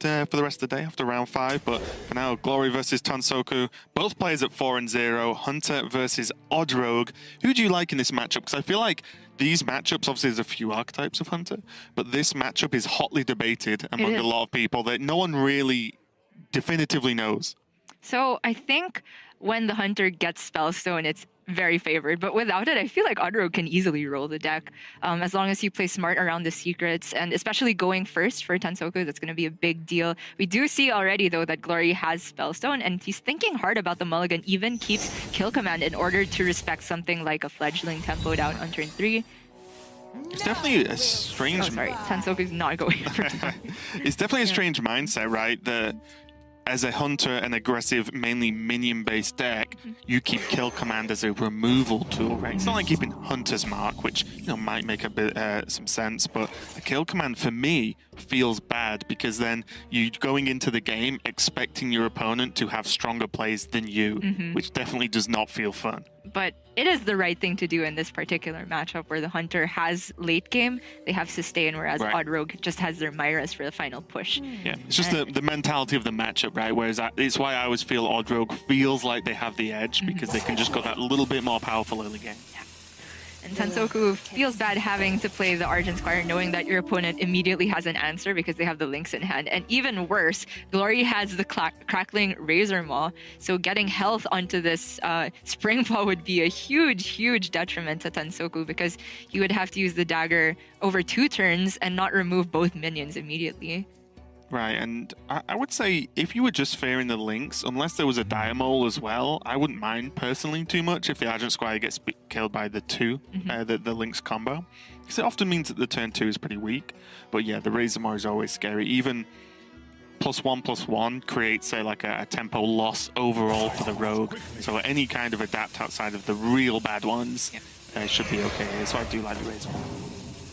for the rest of the day after round 5. But for now, Glory versus Tansoku. Both players at 4-0. Hunter versus Odd Rogue. Who do you like in this matchup? Because I feel like these matchups, obviously there's a few archetypes of Hunter, but this matchup is hotly debated among a lot of people that no one really definitively knows. So I think when the Hunter gets Spellstone, it's very favored. But without it, I feel like Odd Rogue can easily roll the deck. As long as you play smart around the secrets, and especially going first for Tansoku, that's going to be a big deal. We do see already, though, that Glory has Spellstone, and he's thinking hard about the mulligan, even keeps Kill Command in order to respect something like a Fledgling tempo down on turn 3. It's definitely a strange... Oh, sorry. Tansoku's not going first. It's definitely a strange mindset, right? That as a Hunter, an aggressive, mainly minion-based deck, you keep Kill Command as a removal tool, right? It's not like keeping Hunter's Mark, which might make a bit some sense, but a Kill Command for me feels bad because then you're going into the game expecting your opponent to have stronger plays than you, which definitely does not feel fun. But it is the right thing to do in this particular matchup where the Hunter has late game, they have sustain, whereas Odd Rogue just has their Myras for the final push. Yeah, it's just the mentality of the matchup, right? Whereas it's why I always feel Odd Rogue feels like they have the edge because they can just go that little bit more powerful early game. Yeah. And Tansoku feels bad having to play the Argent Squire knowing that your opponent immediately has an answer because they have the links in hand. And even worse, Glory has the Crackling Razor Maw, so getting health onto this Spring Paw would be a huge, huge detriment to Tansoku because you would have to use the dagger over 2 turns and not remove both minions immediately. Right, and I would say if you were just fearing the links, unless there was a Diamole as well, I wouldn't mind personally too much if the Argent Squire gets killed by the 2, the links combo. Because it often means that the turn 2 is pretty weak. But yeah, the Razor Maw is always scary. Even +1/+1 creates a tempo loss overall for the Rogue. So any kind of adapt outside of the real bad ones should be okay. So I do like the Razor Maw.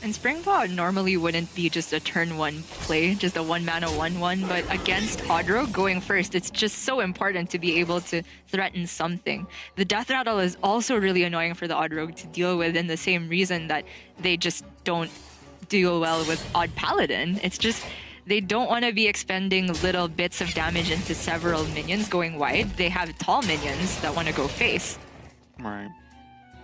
And Spring Paw normally wouldn't be just a turn 1 play, just a 1-mana 1/1, but against Odd Rogue going first, it's just so important to be able to threaten something. The Death Rattle is also really annoying for the Odd Rogue to deal with in the same reason that they just don't deal well with Odd Paladin. It's just they don't want to be expending little bits of damage into several minions going wide. They have tall minions that want to go face. Right.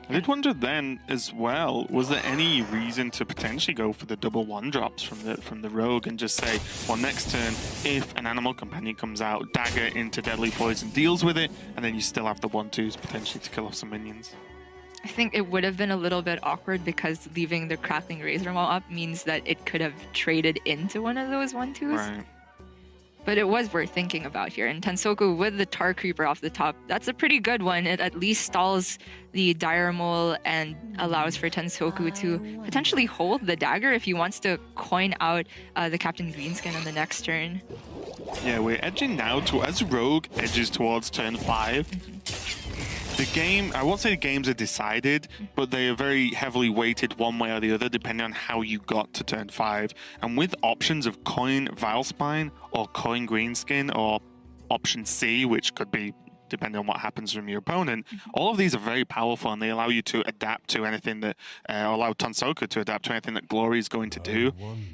I did wonder then as well, was there any reason to potentially go for the double 1-drops from the Rogue and just say, well, next turn, if an Animal Companion comes out, dagger into Deadly Poison, deals with it, and then you still have the 1/2s potentially to kill off some minions? I think it would have been a little bit awkward because leaving the Crackling Razor Maw up means that it could have traded into one of those 1/2s. Right. But it was worth thinking about here. And Tansoku with the Tar Creeper off the top, that's a pretty good one. It at least stalls the Dire Mole and allows for Tansoku to potentially hold the dagger if he wants to coin out the Captain Greenskin on the next turn. Yeah, we're edging now as Rogue edges towards turn 5. The game, I won't say the games are decided, but they are very heavily weighted one way or the other depending on how you got to turn 5. And with options of coin Vilespine or coin Greenskin or option C, which could be depending on what happens from your opponent, all of these are very powerful and they allow you to adapt to anything that, allow Tansoku to adapt to anything that Glory is going to do.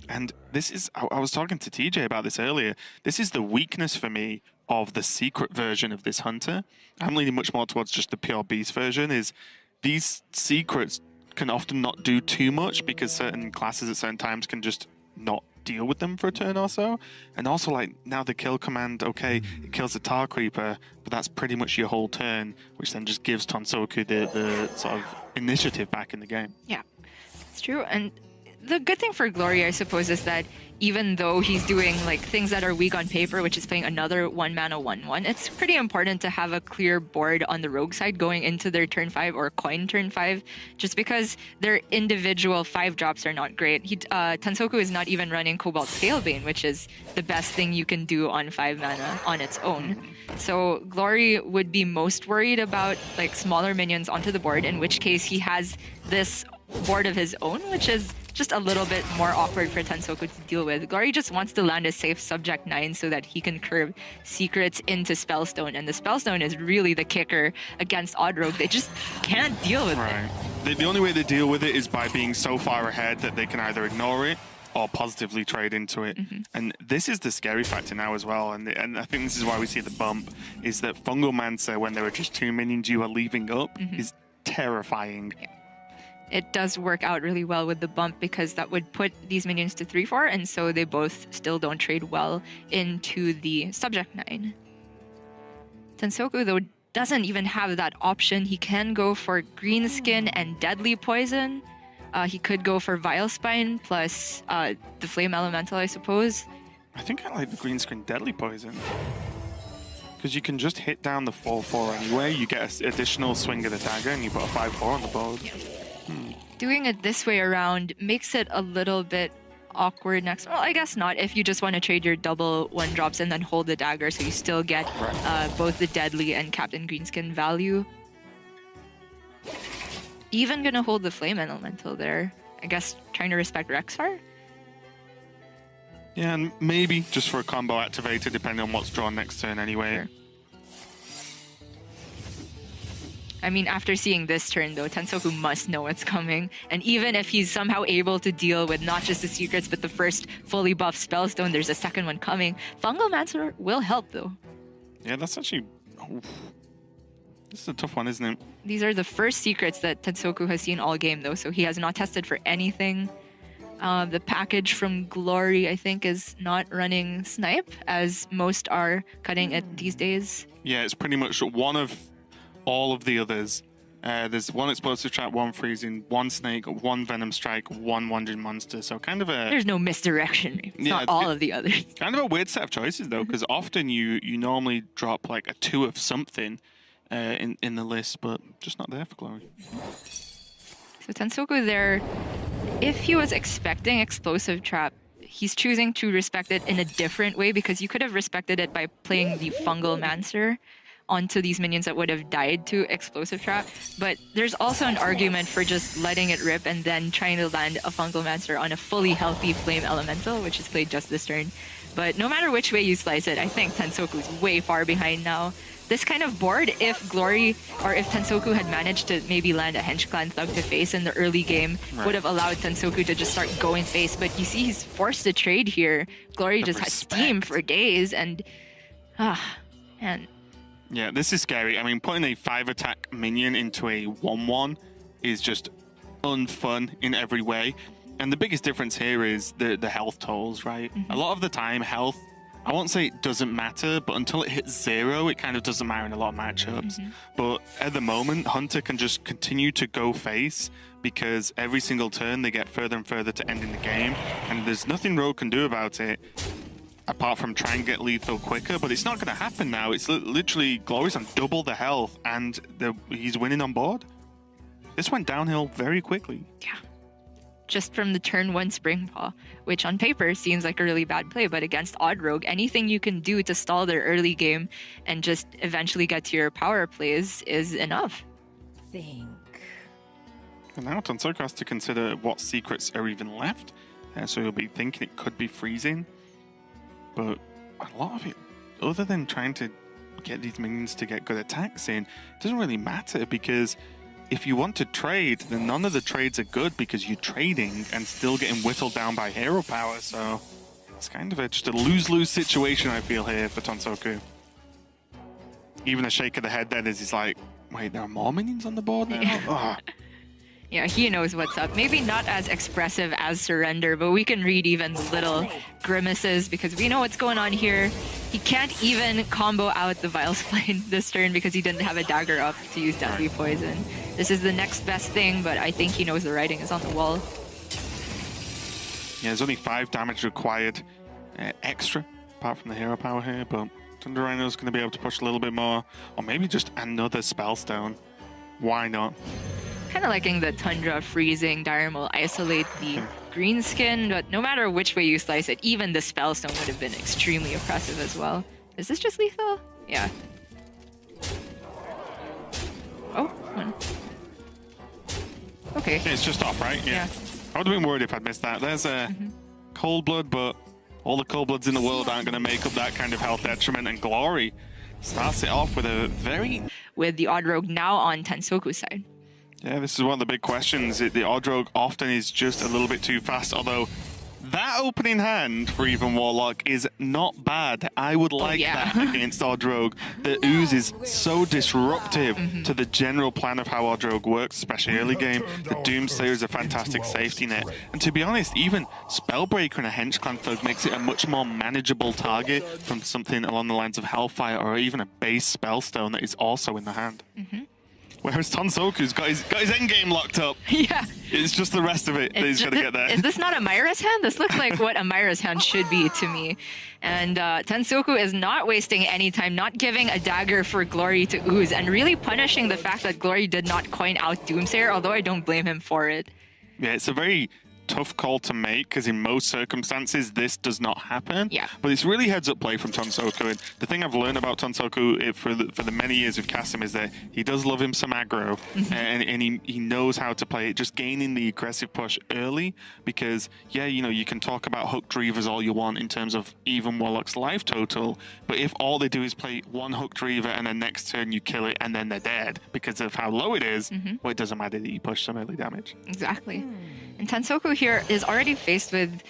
And this is, I was talking to TJ about this earlier, this is the weakness for me of the secret version of this Hunter. I'm leaning much more towards just the pure beast version, is these secrets can often not do too much because certain classes at certain times can just not deal with them for a turn or so. And also like now the kill command, okay, it kills the Tar Creeper, but that's pretty much your whole turn, which then just gives Tansoku the sort of initiative back in the game. Yeah, it's true. And the good thing for Glory, I suppose, is that even though he's doing like things that are weak on paper, which is playing another 1-mana 1/1, it's pretty important to have a clear board on the Rogue side going into their turn 5 or coin turn 5, just because their individual 5-drops are not great. Tansoku is not even running Cobalt Scalebane, which is the best thing you can do on 5 mana on its own. So Glory would be most worried about like smaller minions onto the board, in which case he has this board of his own, which is just a little bit more awkward for Tansoku to deal with. Glory just wants to land a safe Subject 9 so that he can curve secrets into Spellstone, and the Spellstone is really the kicker against Odd Rogue. They just can't deal with it. The only way they deal with it is by being so far ahead that they can either ignore it or positively trade into it. And this is the scary factor now as well. And I think this is why we see the bump, is that Fungal Mancer, when there are just 2 minions you are leaving up, is terrifying. Yeah. It does work out really well with the bump because that would put these minions to 3-4, and so they both still don't trade well into the subject 9. Tansoku, though, doesn't even have that option. He can go for Green Skin and Deadly Poison. He could go for Vile Spine plus the Flame Elemental, I suppose. I think I like the Green Skin Deadly Poison. Because you can just hit down the 4-4 anyway. You get an additional swing of the dagger and you put a 5-4 on the board. Yeah. Doing it this way around makes it a little bit awkward next. Well, I guess not if you just want to trade your double 1-drops and then hold the dagger so you still get both the Deadly and Captain Greenskin value. Even gonna hold the Flame Elemental there. I guess trying to respect Rexar? Yeah, and maybe just for a combo activator depending on what's drawn next turn anyway. Sure. I mean, after seeing this turn, though, Tansoku must know what's coming. And even if he's somehow able to deal with not just the secrets, but the first fully buffed Spellstone, there's a second one coming. Fungal Mancer will help, though. Yeah, that's actually... Oof. This is a tough one, isn't it? These are the first secrets that Tansoku has seen all game, though, so he has not tested for anything. The package from Glory, I think, is not running Snipe, as most are cutting it these days. Yeah, it's pretty much one of all of the others. There's 1 Explosive Trap, 1 Freezing, 1 Snake, 1 Venom Strike, 1 Wandering Monster. So kind of a... There's no misdirection. It's not all of the others. Kind of a weird set of choices, though, because often you normally drop like a 2 of something in the list, but just not there for Glory. So Tansoku there, if he was expecting Explosive Trap, he's choosing to respect it in a different way because you could have respected it by playing the Fungal Mancer onto these minions that would have died to Explosive Trap. But there's also an argument for just letting it rip and then trying to land a Fungal Mancer on a fully healthy Flame Elemental, which is played just this turn. But no matter which way you slice it, I think Tansoku's way far behind now. This kind of board, if Glory or if Tansoku had managed to maybe land a Hench Clan Thug to face in the early game, would have allowed Tansoku to just start going face. But you see he's forced to trade here. Glory just has steam for days and... man. Yeah, this is scary. I mean, putting a 5-attack minion into a 1-1 is just unfun in every way. And the biggest difference here is the health tolls, right? A lot of the time, health, I won't say it doesn't matter, but until it hits 0, it kind of doesn't matter in a lot of matchups. But at the moment, Hunter can just continue to go face because every single turn they get further and further to ending the game. And there's nothing Rogue can do about it, apart from try and get lethal quicker, but it's not going to happen now. It's literally Glory's on double the health, and he's winning on board. This went downhill very quickly. Yeah. Just from the turn 1 Spring Paw, which on paper seems like a really bad play, but against Odd Rogue, anything you can do to stall their early game and just eventually get to your power plays is enough. Think. And now Tansoku has to consider what secrets are even left. So he'll be thinking it could be freezing. But a lot of it, other than trying to get these minions to get good attacks in, it doesn't really matter because if you want to trade, then none of the trades are good because you're trading and still getting whittled down by hero power. So it's kind of just a lose-lose situation, I feel, here for Tansoku. Even a shake of the head then is he's like, wait, there are more minions on the board now? Yeah, he knows what's up. Maybe not as expressive as Surrender, but we can read even the little grimaces because we know what's going on here. He can't even combo out the Vile Spine this turn because he didn't have a dagger up to use Deadly Poison. This is the next best thing, but I think he knows the writing is on the wall. Yeah, there's only 5 damage required extra, apart from the hero power here, but Thunder Rhino's going to be able to push a little bit more, or maybe just another Spellstone. Why not? Kind of liking the Tundra freezing Direwolf isolate the green skin, but no matter which way you slice it, even the Spellstone would have been extremely oppressive as well. Is this just lethal? Yeah. Oh, one. Okay. It's just off, right? Yeah. I would have been worried if I'd missed that. There's a Cold Blood, but all the Cold Bloods in the world aren't going to make up that kind of health detriment, and Glory starts it off with a very... With the Odd Rogue now on Tansoku's side. Yeah, this is one of the big questions. The Odd Rogue often is just a little bit too fast, although That opening hand for Even Warlock is not bad. I would like yeah. that against Odd Rogue. The Ooze is so disruptive to the general plan of how Odd Rogue works, especially early game. The Doomsayer is a fantastic safety net. And to be honest, even Spellbreaker and a Hench Clan Thug makes it a much more manageable target from something along the lines of Hellfire or even a base Spellstone that is also in the hand. Whereas Tansoku's got his endgame locked up. Yeah. It's just the rest of it that he's got to get there. Is this not a Myra's hand? This looks like what a Myra's hand should be to me. And Tansoku is not wasting any time, not giving a dagger for Glory to Ooze, and really punishing the fact that Glory did not coin out Doomsayer, although I don't blame him for it. Yeah, it's a very tough call to make because in most circumstances this does not happen. Yeah. But it's really heads-up play from Tansoku. And the thing I've learned about Tansoku for the many years we've cast him is that he does love him some aggro, and he knows how to play it. Just gaining the aggressive push early because, yeah, you know, you can talk about Hooked Reavers all you want in terms of Even Warlock's life total, but if all they do is play one Hooked Reaver and then next turn you kill it and then they're dead because of how low it is, well, it doesn't matter that you push some early damage. Exactly. And Tansoku here is already faced with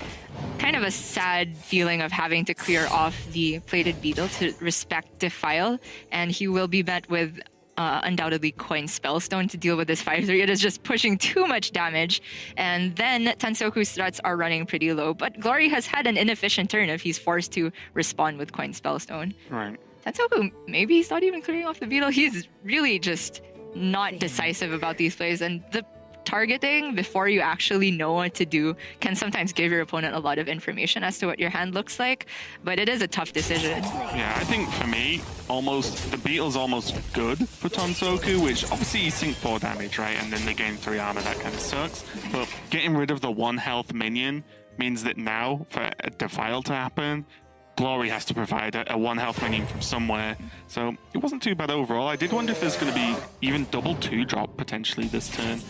kind of a sad feeling of having to clear off the Plated Beetle to respect Defile, and he will be met with undoubtedly Coin Spellstone to deal with this 5-3. It is just pushing too much damage, and then Tansoku's threats are running pretty low, but Glory has had an inefficient turn if he's forced to respond with Coin Spellstone. Right. Tansoku, maybe he's not even clearing off the Beetle. He's really just not decisive about these plays, and the targeting before you actually know what to do can sometimes give your opponent a lot of information as to what your hand looks like, but it is a tough decision. Yeah, I think for me, the Beetle's almost good for Tansoku, which obviously you sink 4 damage, right? And then they gain 3 armor, that kind of sucks. But getting rid of the 1 health minion means that now, for a Defile to happen, Glory has to provide a 1 health minion from somewhere. So it wasn't too bad overall. I did wonder if there's going to be even double 2-drop potentially this turn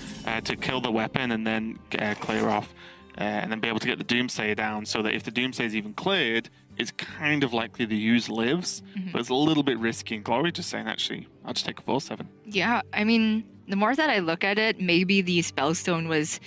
to kill the weapon and then clear off and then be able to get the Doomsayer down so that if the Doomsayer is even cleared, it's kind of likely the use lives, but it's a little bit risky. And Glory just saying, actually, I'll just take a 4-7. Yeah, I mean, the more that I look at it, maybe the Spellstone was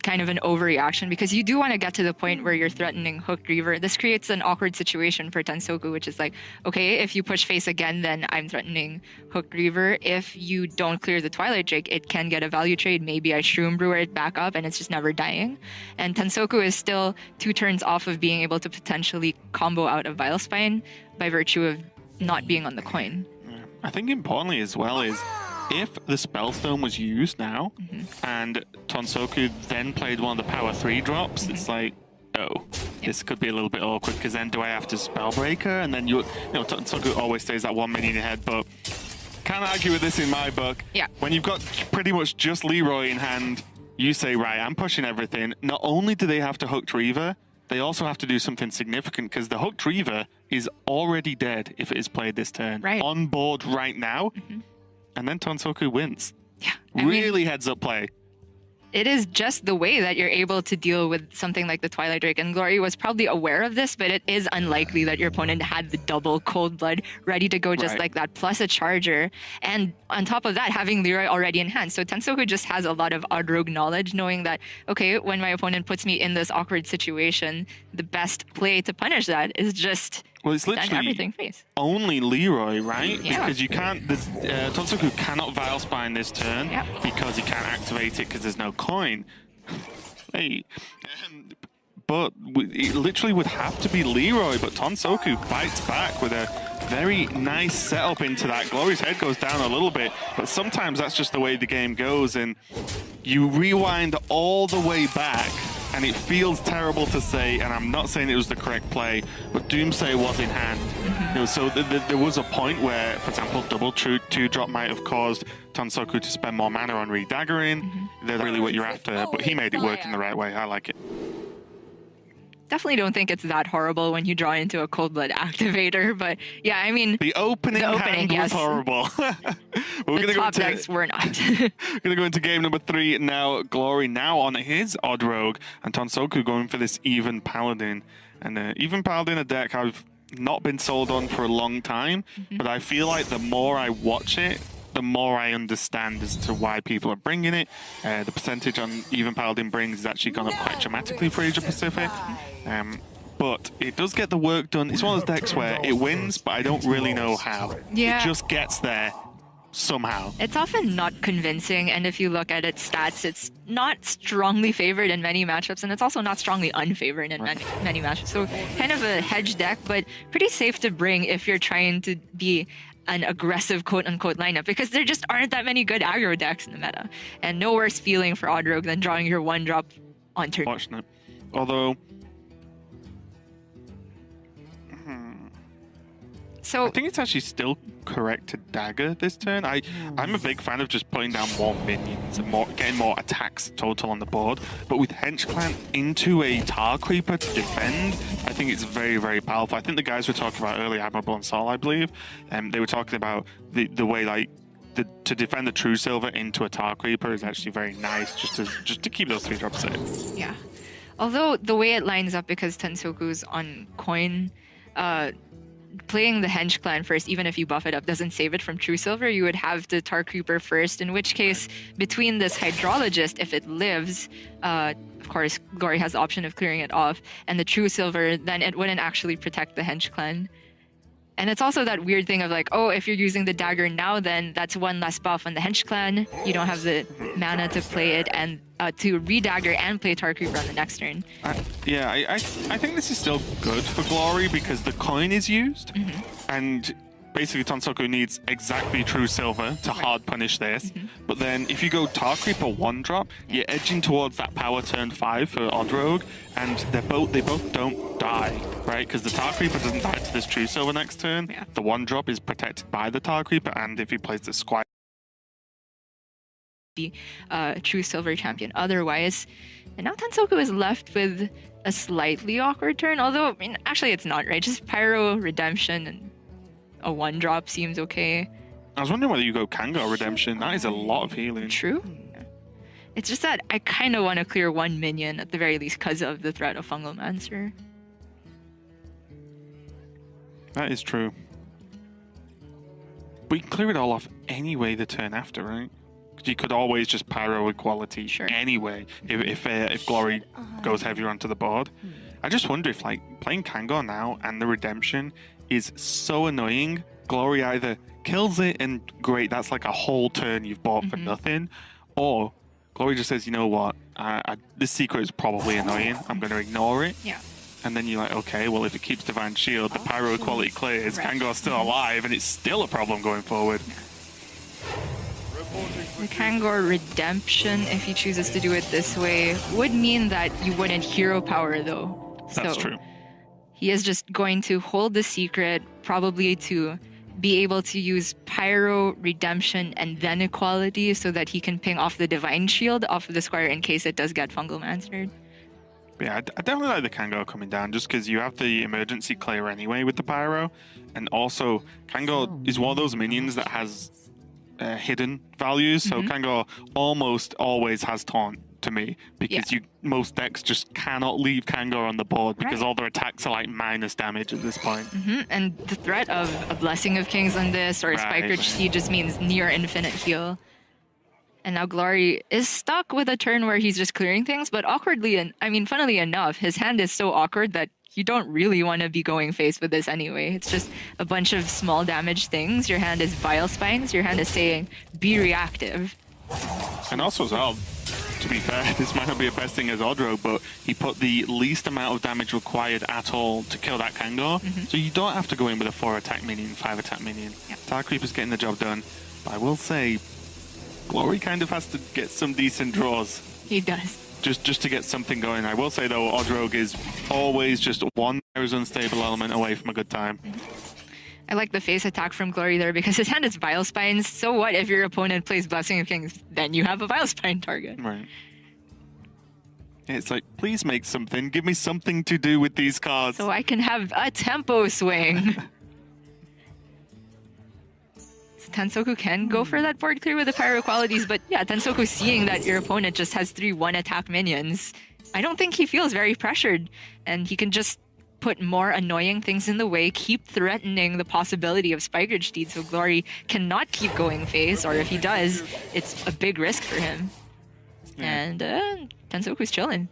kind of an overreaction because you do want to get to the point where you're threatening Hooked Reaver. This creates an awkward situation for Tansoku, which is like, okay, if you push face again, then I'm threatening Hooked Reaver. If you don't clear the Twilight Drake, it can get a value trade. Maybe I Shroom Brewer it back up and it's just never dying. And Tansoku is still 2 turns off of being able to potentially combo out of Vilespine by virtue of not being on the coin. Yeah. I think importantly as well is if the Spellstone was used now and Tansoku then played one of the power 3 drops, it's like, this could be a little bit awkward because then do I have to Spellbreaker? And then you know, Tansoku always stays that 1 minion ahead, but can't argue with this in my book. Yeah. When you've got pretty much just Leroy in hand, you say, right, I'm pushing everything. Not only do they have to Hooked Reaver, they also have to do something significant because the Hooked Reaver is already dead if it is played this turn. Right. On board right now. And then Tansoku wins. Yeah. Really heads up play. It is just the way that you're able to deal with something like the Twilight Drake. And Glory was probably aware of this, but it is unlikely that your opponent had the double Cold Blood ready to go just like that, plus a Charger. And on top of that, having Leroy already in hand. So Tansoku just has a lot of Odd Rogue knowledge, knowing that, okay, when my opponent puts me in this awkward situation, the best play to punish that is just it's literally everything face. Only Leroy, right? Yeah. Because you can't, Tansoku cannot Vilespine this turn because he can't activate it because there's no coin. But it literally would have to be Leroy, but Tansoku fights back with a very nice setup into that. Glory's head goes down a little bit, but sometimes that's just the way the game goes, and you rewind all the way back, and it feels terrible to say, and I'm not saying it was the correct play, but Doomsayer was in hand. You know, so there was a point where, for example, double 2-drop might have caused Tansoku to spend more mana on redaggering. That's really what you're after, but he made it work in the right way. I like it. Definitely don't think it's that horrible when you draw into a Cold Blood activator, but yeah, I mean... The opening hand was horrible. The top decks were not. We're going to go into game number 3 now. Glory now on his Odd Rogue, and Tansoku going for this Even Paladin. And Even Paladin, a deck I've not been sold on for a long time, but I feel like the more I watch it, the more I understand as to why people are bringing it. The percentage on Even Paladin brings has actually gone up quite dramatically for Asia Pacific. But it does get the work done. It's one of those decks where it wins, but I don't really know how. Yeah. It just gets there somehow. It's often not convincing, and if you look at its stats, it's not strongly favored in many matchups, and it's also not strongly unfavored in many matchups. So kind of a hedge deck, but pretty safe to bring if you're trying to be an aggressive quote-unquote lineup, because there just aren't that many good aggro decks in the meta. And no worse feeling for Odd Rogue than drawing your one drop on turn. Fortunate. Although, So I think it's actually still correct to dagger this turn. I'm a big fan of just putting down more minions and getting more attacks total on the board. But with Hench Clan into a Tar Creeper to defend, I think it's very, very powerful. I think the guys were talking about earlier, Admirable and Sol, I believe, they were talking about the way like to defend the True Silver into a Tar Creeper is actually very nice, just to keep those 3 drops safe. yeah, although the way it lines up, because Tansoku's on coin, playing the Hench Clan first, even if you buff it up, doesn't save it from True Silver. You would have the Tar Creeper first, in which case, between this Hydrologist, if it lives, of course, Glory has the option of clearing it off, and the True Silver, then it wouldn't actually protect the Hench Clan. And it's also that weird thing of like, oh, if you're using the dagger now, then that's one less buff on the Hench Clan. You don't have the mana to play it and to re-dagger and play Tar Creeper on the next turn. I think this is still good for Glory because the coin is used, and basically Tansoku needs exactly True Silver to hard punish this. But then if you go Tar Creeper 1-drop, you're edging towards that power turn 5 for Odd Rogue, and they both don't die, right? Because the Tar Creeper doesn't die to this True Silver next turn. Yeah. The 1-drop is protected by the Tar Creeper, and if he plays the Squire, Be True Silver champion otherwise. And now Tansoku is left with a slightly awkward turn, although, I mean, actually it's not, right? Just Pyro, Redemption, and a 1-drop seems okay. I was wondering whether you go Kango Redemption. That is a lot of healing. True. It's just that I kind of want to clear 1 minion at the very least because of the threat of Fungal Mancer. That is true. But you can clear it all off anyway the turn after, right? Because you could always just Pyro Equality anyway if Glory goes heavier onto the board. I just wonder if like playing Kango now and the Redemption is so annoying. Glory either kills it and great, that's like a whole turn you've bought for nothing, or Glory just says, you know what, this secret is probably annoying, I'm going to ignore it. Yeah. And then you're like, okay, well, if it keeps Divine Shield, the Pyro Equality clears, Kango's still alive, and it's still a problem going forward. The Kangor Redemption, if he chooses to do it this way, would mean that you wouldn't hero power, though. That's so true. He is just going to hold the secret, probably to be able to use Pyro, Redemption, and then Equality so that he can ping off the Divine Shield off of the Squire in case it does get Fungal Mancered. Yeah, I definitely like the Kango coming down just because you have the emergency clear anyway with the Pyro. And also, Kango is one of those minions that has hidden values. So Kango almost always has taunt to me because most decks just cannot leave Kango on the board because all their attacks are like minus damage at this point. And the threat of a Blessing of Kings on this or a Spike Siege just means near infinite heal. And now Glory is stuck with a turn where he's just clearing things, but awkwardly, and I mean, funnily enough, his hand is so awkward that you don't really want to be going face with this anyway. It's just a bunch of small damage things. Your hand is Vile Spines. Your hand is saying, be reactive. And also as well, to be fair, this might not be the best thing as Odd Rogue, but he put the least amount of damage required at all to kill that Kango. So you don't have to go in with a 4-attack minion, 5-attack minion. Tar Creeper's getting the job done. But I will say, Glory kind of has to get some decent draws. He does. Just to get something going. I will say though, Odd Rogue is always just one unstable element away from a good time. I like the face attack from Glory there because his hand is Vile Spines. So what if your opponent plays Blessing of Kings? Then you have a Vile Spine target. Right. It's like, please make something. Give me something to do with these cards. So I can have a tempo swing. Tansoku can go for that board clear with the Pyro Qualities, but yeah, Tansoku seeing that your opponent just has 3 1-attack minions, I don't think he feels very pressured, and he can just put more annoying things in the way, keep threatening the possibility of Spike Ridge Steed, so Glory cannot keep going face, or if he does, it's a big risk for him. And Tansoku's chilling.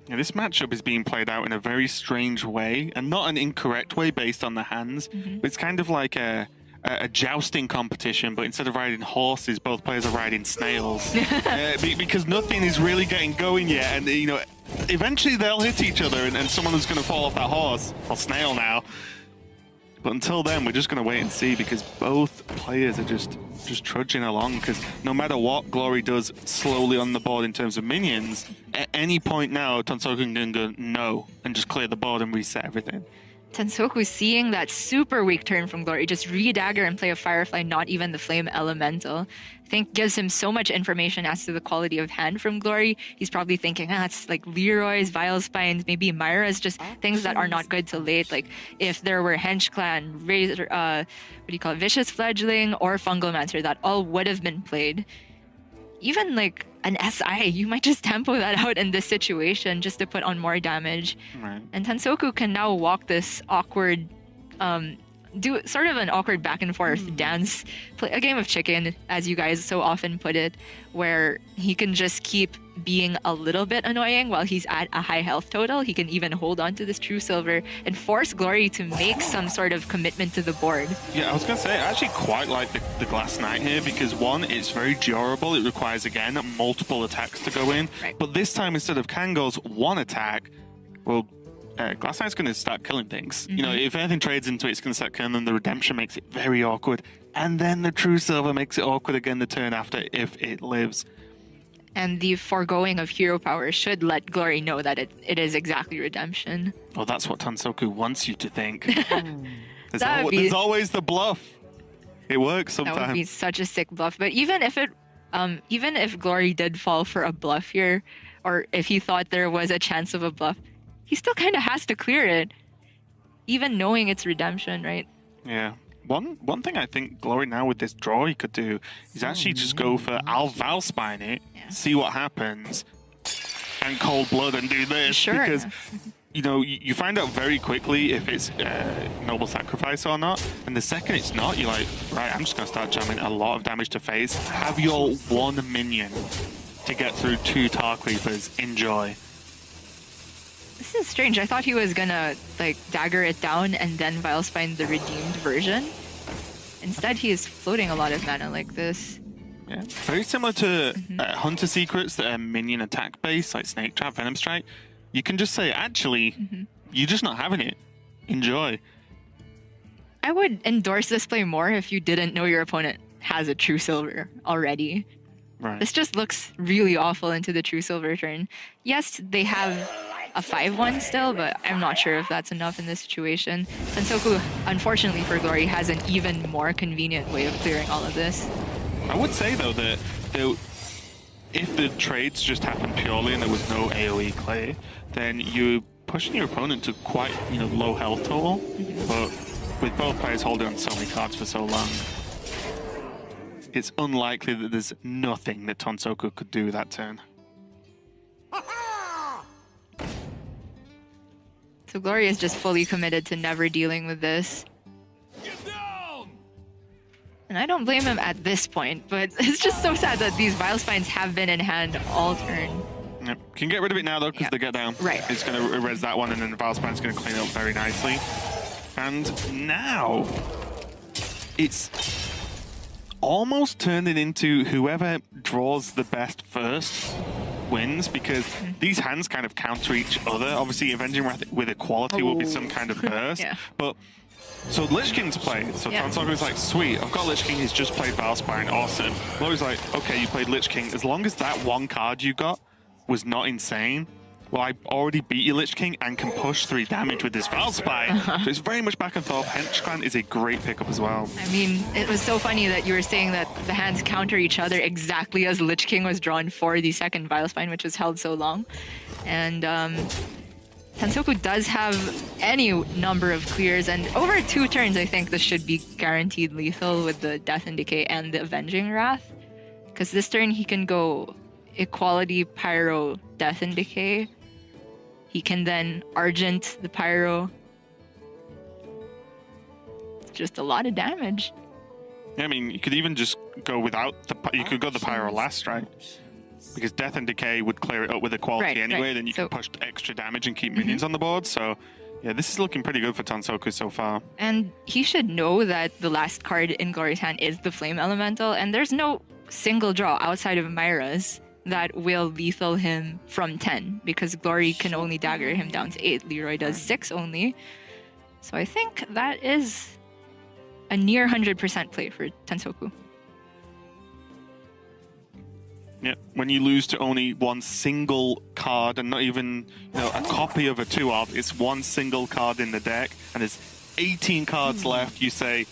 Yeah, this matchup is being played out in a very strange way, and not an incorrect way based on the hands. But it's kind of like a jousting competition, but instead of riding horses, both players are riding snails. Because nothing is really getting going yet, and you know, eventually they'll hit each other, and someone is going to fall off that horse, or snail now. But until then, we're just going to wait and see, because both players are just trudging along, because no matter what Glory does slowly on the board in terms of minions, at any point now, Tansoku can go no, and just clear the board and reset everything. Tansoku seeing that super weak turn from Glory, just re-dagger and play a Firefly, not even the Flame Elemental, I think gives him so much information as to the quality of hand from Glory. He's probably thinking, it's like Leroy's, Vile Spines, maybe Myra's, just things that are not good to late. Like if there were Hench Clan, Razor, Vicious Fledgling, or Fungalmancer, that all would have been played. Even like an SI, you might just tempo that out in this situation just to put on more damage. Right. And Tansoku can now walk this awkward, do sort of an awkward back and forth dance, play a game of chicken, as you guys so often put it, where he can just keep being a little bit annoying while he's at a high health total. He can even hold on to this True Silver and force Glory to make some sort of commitment to the board. Yeah, I was going to say, I actually quite like the Glass Knight here, because one, it's very durable. It requires, again, multiple attacks to go in. Right. But this time, instead of Kango's one attack, well, Glass Knight's going to start killing things. You know, if anything trades into it, it's going to start killing them. The Redemption makes it very awkward. And then the True Silver makes it awkward again the turn after, if it lives. And the foregoing of hero power should let Glory know that it is exactly Redemption. Well, that's what Tansoku wants you to think. There's, be- always the bluff. It works sometimes. That would be such a sick bluff. But even if Glory did fall for a bluff here, or if he thought there was a chance of a bluff, he still kind of has to clear it, even knowing it's Redemption, right? Yeah. One thing I think Glory now with this draw he could do is actually just go for I'll Valspine it, see what happens, and cold blood and do this. Sure. Because you know, you find out very quickly if it's Noble Sacrifice or not, and the second it's not, you're like, right, I'm just going to start jamming a lot of damage to face. Have your one minion to get through 2 Tar Creepers. Enjoy. This is strange. I thought he was gonna like dagger it down and then Vilespine the redeemed version. Instead, he is floating a lot of mana like this. Yeah, very similar to Hunter Secrets that are minion attack based, like Snake Trap, Venom Strike. You can just say, actually, you're just not having it. Enjoy. I would endorse this play more if you didn't know your opponent has a True Silver already. Right. This just looks really awful into the True Silver turn. Yes, they have a 5-1 still, but I'm not sure if that's enough in this situation. Tansoku, unfortunately for Glory, has an even more convenient way of clearing all of this. I would say, though, that if the trades just happened purely and there was no AoE clear, then you're pushing your opponent to quite, low health total. But with both players holding on so many cards for so long, it's unlikely that there's nothing that Tansoku could do that turn. So Glory is just fully committed to never dealing with this. And I don't blame him at this point, but it's just so sad that these Vile Spines have been in hand all turn. Yep. Can get rid of it now, though, because they get down. Right. It's going to res that one, and then the Vile Spine's going to clean it up very nicely. And now, it's almost turned it into whoever draws the best first wins, because these hands kind of counter each other. Obviously, Avenging Wrath with Equality will be some kind of burst, but so Lich King's played, so Tansoku's like, sweet, I've got Lich King, he's just played Valspine, awesome. Glory's like, okay, you played Lich King, as long as that one card you got was not insane, well, I already beat you, Lich King, and can push 3 damage with this Valspine. So it's very much back and forth. Hench Clan is a great pickup as well. I mean, it was so funny that you were saying that the hands counter each other exactly as Lich King was drawn for the second Vilespine, which was held so long. And Tansoku does have any number of clears, and over 2 turns, I think this should be guaranteed lethal with the Death and Decay and the Avenging Wrath. Because this turn he can go Equality, Pyro, Death and Decay. He can then Argent the Pyro. Just a lot of damage. Yeah, I mean, you could even just go without the... You could go the Pyro last, right? Because Death and Decay would clear it up with equality anyway, then you can push extra damage and keep minions on the board, so... Yeah, this is looking pretty good for Tansoku so far. And he should know that the last card in Glory's hand is the Flame Elemental, and there's no single draw outside of Myra's that will lethal him from 10, because Glory can only dagger him down to 8. Leroy does 6 only. So I think that is a near 100% play for Tansoku. Yeah, when you lose to only one single card and not even a copy of a 2-of, it's one single card in the deck and there's 18 cards left, you say,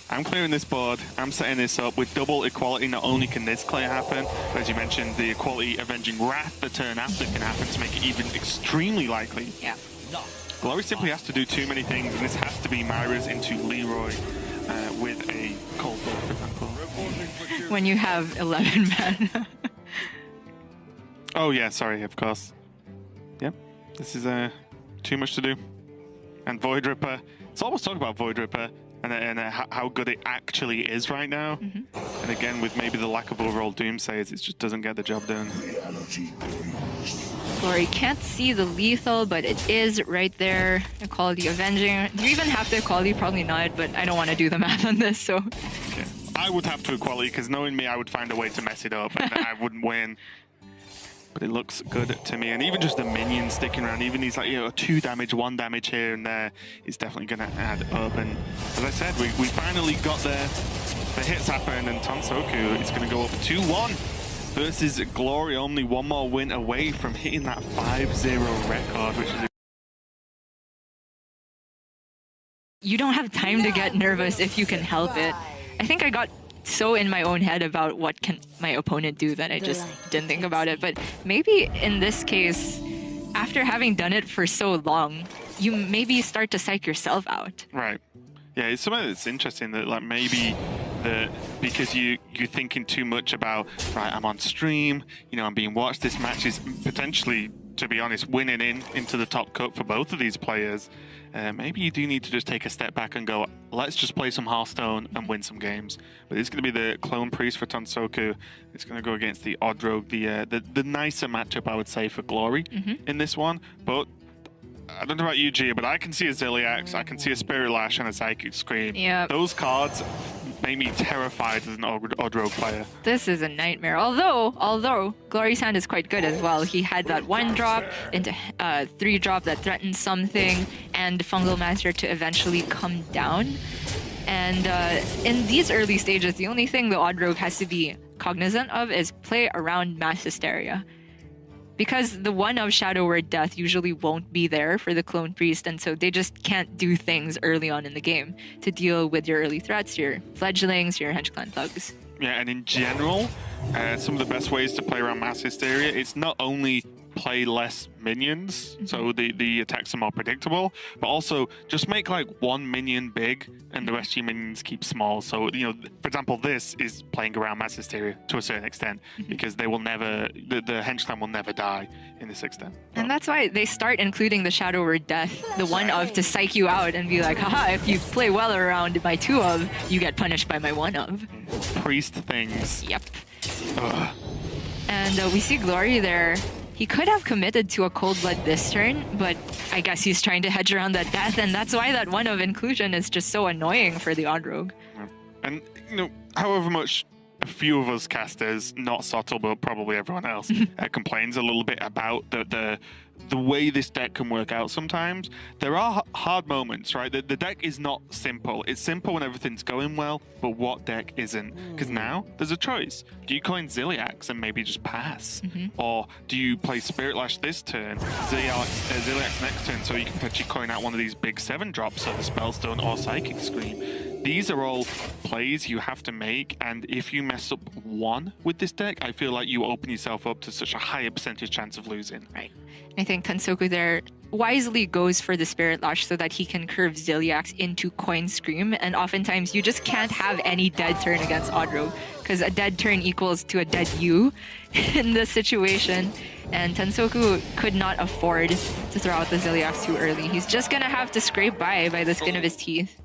I'm clearing this board, I'm setting this up with double equality. Not only can this clear happen, but as you mentioned, the equality avenging Wrath the turn after can happen to make it even extremely likely. Yeah. Glory simply has to do too many things, and this has to be Myra's into Leroy with a cold blood, for example. When you have 11 mana. Oh yeah, sorry, of course. Yep, this is too much to do. And Void Ripper, it's almost talk about Void Ripper and how good it actually is right now. And again, with maybe the lack of overall Doomsays, it just doesn't get the job done. Glory can't see the lethal, but it is right there. Equality Avenging. Do you even have the equality? Probably not, but I don't want to do the math on this, so... Okay. I would have to equality, because knowing me, I would find a way to mess it up, and I wouldn't win. But it looks good to me, and even just the minions sticking around, even these 2 damage, 1 damage here and there, is definitely going to add up. And as I said, we finally got there. The hits happen, and Tansoku is going to go up 2-1 versus Glory, only one more win away from hitting that 5-0 record, which is... You don't have time to get nervous if you can help it. I think I got so in my own head about what can my opponent do that I just didn't think about it. But maybe in this case, after having done it for so long, you maybe start to psych yourself out. Right. Yeah, it's something that's interesting that maybe because you're thinking too much about, right, I'm on stream, I'm being watched, this match is potentially, to be honest, winning into the top cut for both of these players. Maybe you do need to just take a step back and go, let's just play some Hearthstone and win some games. But it's going to be the Clone Priest for Tansoku. It's going to go against the Odd Rogue, the nicer matchup, I would say, for Glory in this one. But I don't know about you, Gia, but I can see a Zilliax, I can see a Spirit Lash and a Psychic Scream. Yeah. Those cards make me terrified as an Odd Rogue player. This is a nightmare. Although Glory's hand is quite good as well. He had that 1-drop into 3-drop that threatens something, and Fungal Master to eventually come down. And in these early stages, the only thing the Odd Rogue has to be cognizant of is play around Mass Hysteria. Because the 1 of Shadow Word Death usually won't be there for the Clone Priest, and so they just can't do things early on in the game to deal with your early threats, your fledglings, your Hench Clan thugs. Yeah, and in general, some of the best ways to play around Mass Hysteria, it's not only play less minions, so the attacks are more predictable, but also just make like 1 minion big and the rest of your minions keep small. So, for example, this is playing around Mass Hysteria to a certain extent, because they will never, the Henchman will never die in this extent. And that's why they start including the Shadow Word Death, the 1 of, to psych you out and be like, haha, if you play well around my 2 of, you get punished by my 1 of. Priest things. Yep. Ugh. And we see Glory there. He could have committed to a Cold Blood this turn, but I guess he's trying to hedge around that death, and that's why that 1 of inclusion is just so annoying for the Odd Rogue. And, however much a few of us casters, not subtle, but probably everyone else, complains a little bit about the way this deck can work out sometimes, there are hard moments, right? The deck is not simple. It's simple when everything's going well, but what deck isn't? Because now there's a choice. Do you coin Zilliax and maybe just pass? Or do you play Spirit Lash this turn, Zilliax next turn, so you can potentially coin out one of these big 7 drops of a Spellstone or Psychic Scream? these are all plays you have to make, and if you mess up one with this deck, I feel like you open yourself up to such a higher percentage chance of losing. Right. I think Tansoku there wisely goes for the Spirit Lash so that he can curve Ziliax into Coin Scream, and oftentimes you just can't have any dead turn against Audro, because a dead turn equals to a dead you in this situation, and Tansoku could not afford to throw out the Ziliax too early. He's just gonna have to scrape by the skin of his teeth.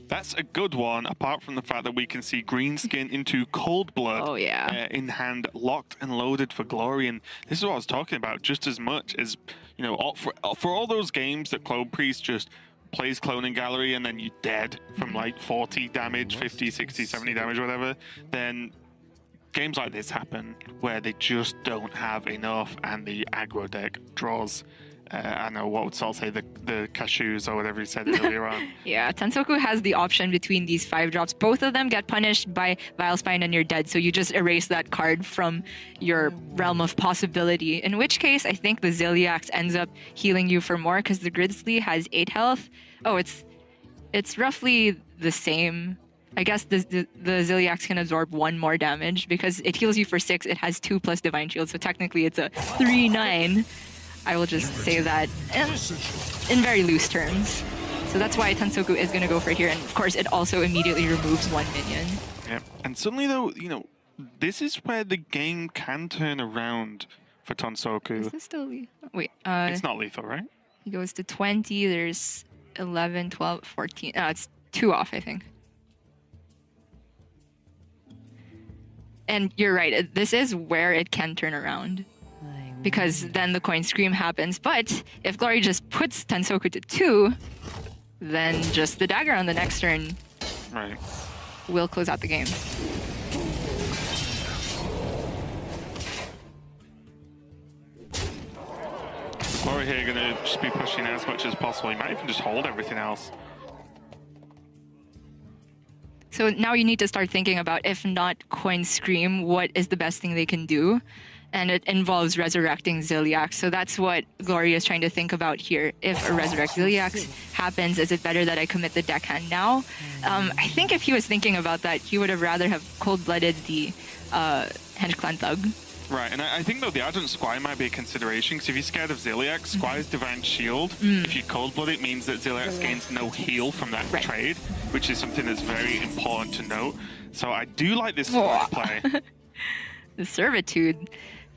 That's a good one, apart from the fact that we can see green skin into Cold Blood Oh, yeah. in hand, locked and loaded for Glory. And this is what I was talking about, just as much as, you know, for all those games that Clone Priest just plays Cloning Gallery and then you're dead from like 40 damage, 50, 60, 70 damage, whatever, then games like this happen where they just don't have enough and the aggro deck draws. I know what would Salt say, the cashews or whatever he said earlier on. Yeah, Tansoku has the option between these 5 drops. Both of them get punished by Vilespine and you're dead, so you just erase that card from your realm of possibility. In which case, I think the Ziliax ends up healing you for more because the Grizzly has 8 health. Oh, it's roughly the same. I guess the Ziliax can absorb 1 more damage because it heals you for 6. It has 2 plus Divine Shield, so technically it's a 3-9. I will just say that in very loose terms. So that's why Tansoku is going to go for it here. And of course, it also immediately removes 1 minion. Yeah. And suddenly, though, you know, this is where the game can turn around for Tansoku. Is this still lethal? Wait. It's not lethal, right? He goes to 20. There's 11, 12, 14. It's 2 off, I think. And you're right. This is where it can turn around, because then the Coin Scream happens. But if Glory just puts Tansoku to 2, then just the dagger on the next turn will close out the game. Glory here gonna just be pushing as much as possible. He might even just hold everything else. So now you need to start thinking about, if not Coin Scream, what is the best thing they can do? And it involves resurrecting Ziliax. So that's what Gloria is trying to think about here. If a resurrect Ziliax happens, is it better that I commit the deckhand now? I think if he was thinking about that, he would have rather have cold-blooded the Hench Clan Thug. Right, and I think, though, the Ardent Squire might be a consideration, because if you're scared of Ziliax, Squire's Divine Shield, if you cold-blood it, means that Ziliax gains no heal from that trade, which is something that's very important to note. So I do like this play. The Servitude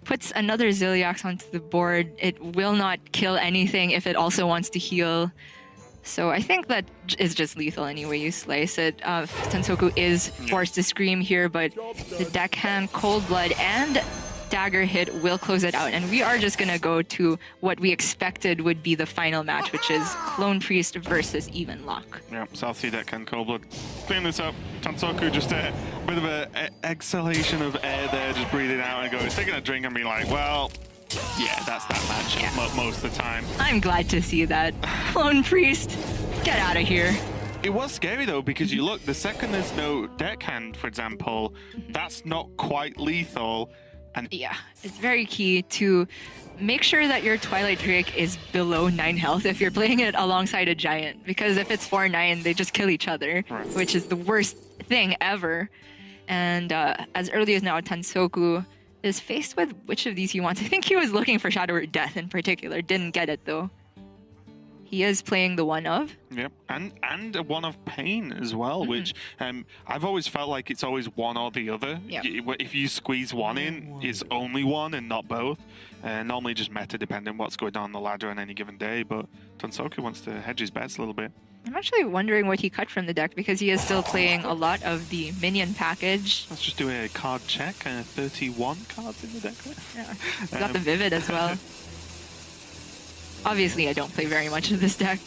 puts another Ziliax onto the board. It will not kill anything if it also wants to heal. So I think that is just lethal anyway you slice it. Tansoku is forced to scream here, but the deckhand, Cold Blood, and dagger hit will close it out. And we are just going to go to what we expected would be the final match, which is Clone Priest versus Even Lock. Yeah, South Sea deckhand, Cold Blood. Clean this up. Tansoku just a bit of an exhalation of air there, just breathing out and goes, taking a drink and being like, well, yeah, that's that match most of the time. I'm glad to see that. Clone Priest, get out of here. It was scary, though, because you look, the second there's no deckhand, for example, that's not quite lethal. And yeah, it's very key to make sure that your Twilight Drake is below 9 health if you're playing it alongside a giant, because if it's 4-9, they just kill each other, which is the worst thing ever. And as early as now, Tansoku is faced with which of these he wants. I think he was looking for Shadow or Death in particular, didn't get it though. He is playing the One of. Yep, and a One of Pain as well, which I've always felt like it's always one or the other. Yep. If you squeeze one in, it's only one and not both. Normally just meta depending what's going on the ladder on any given day, but Tansoku wants to hedge his bets a little bit. I'm actually wondering what he cut from the deck, because he is still playing a lot of the minion package. Let's just do a card check. 31 cards in the deck there. Yeah, he's got the Vivid as well. Obviously, I don't play very much of this deck.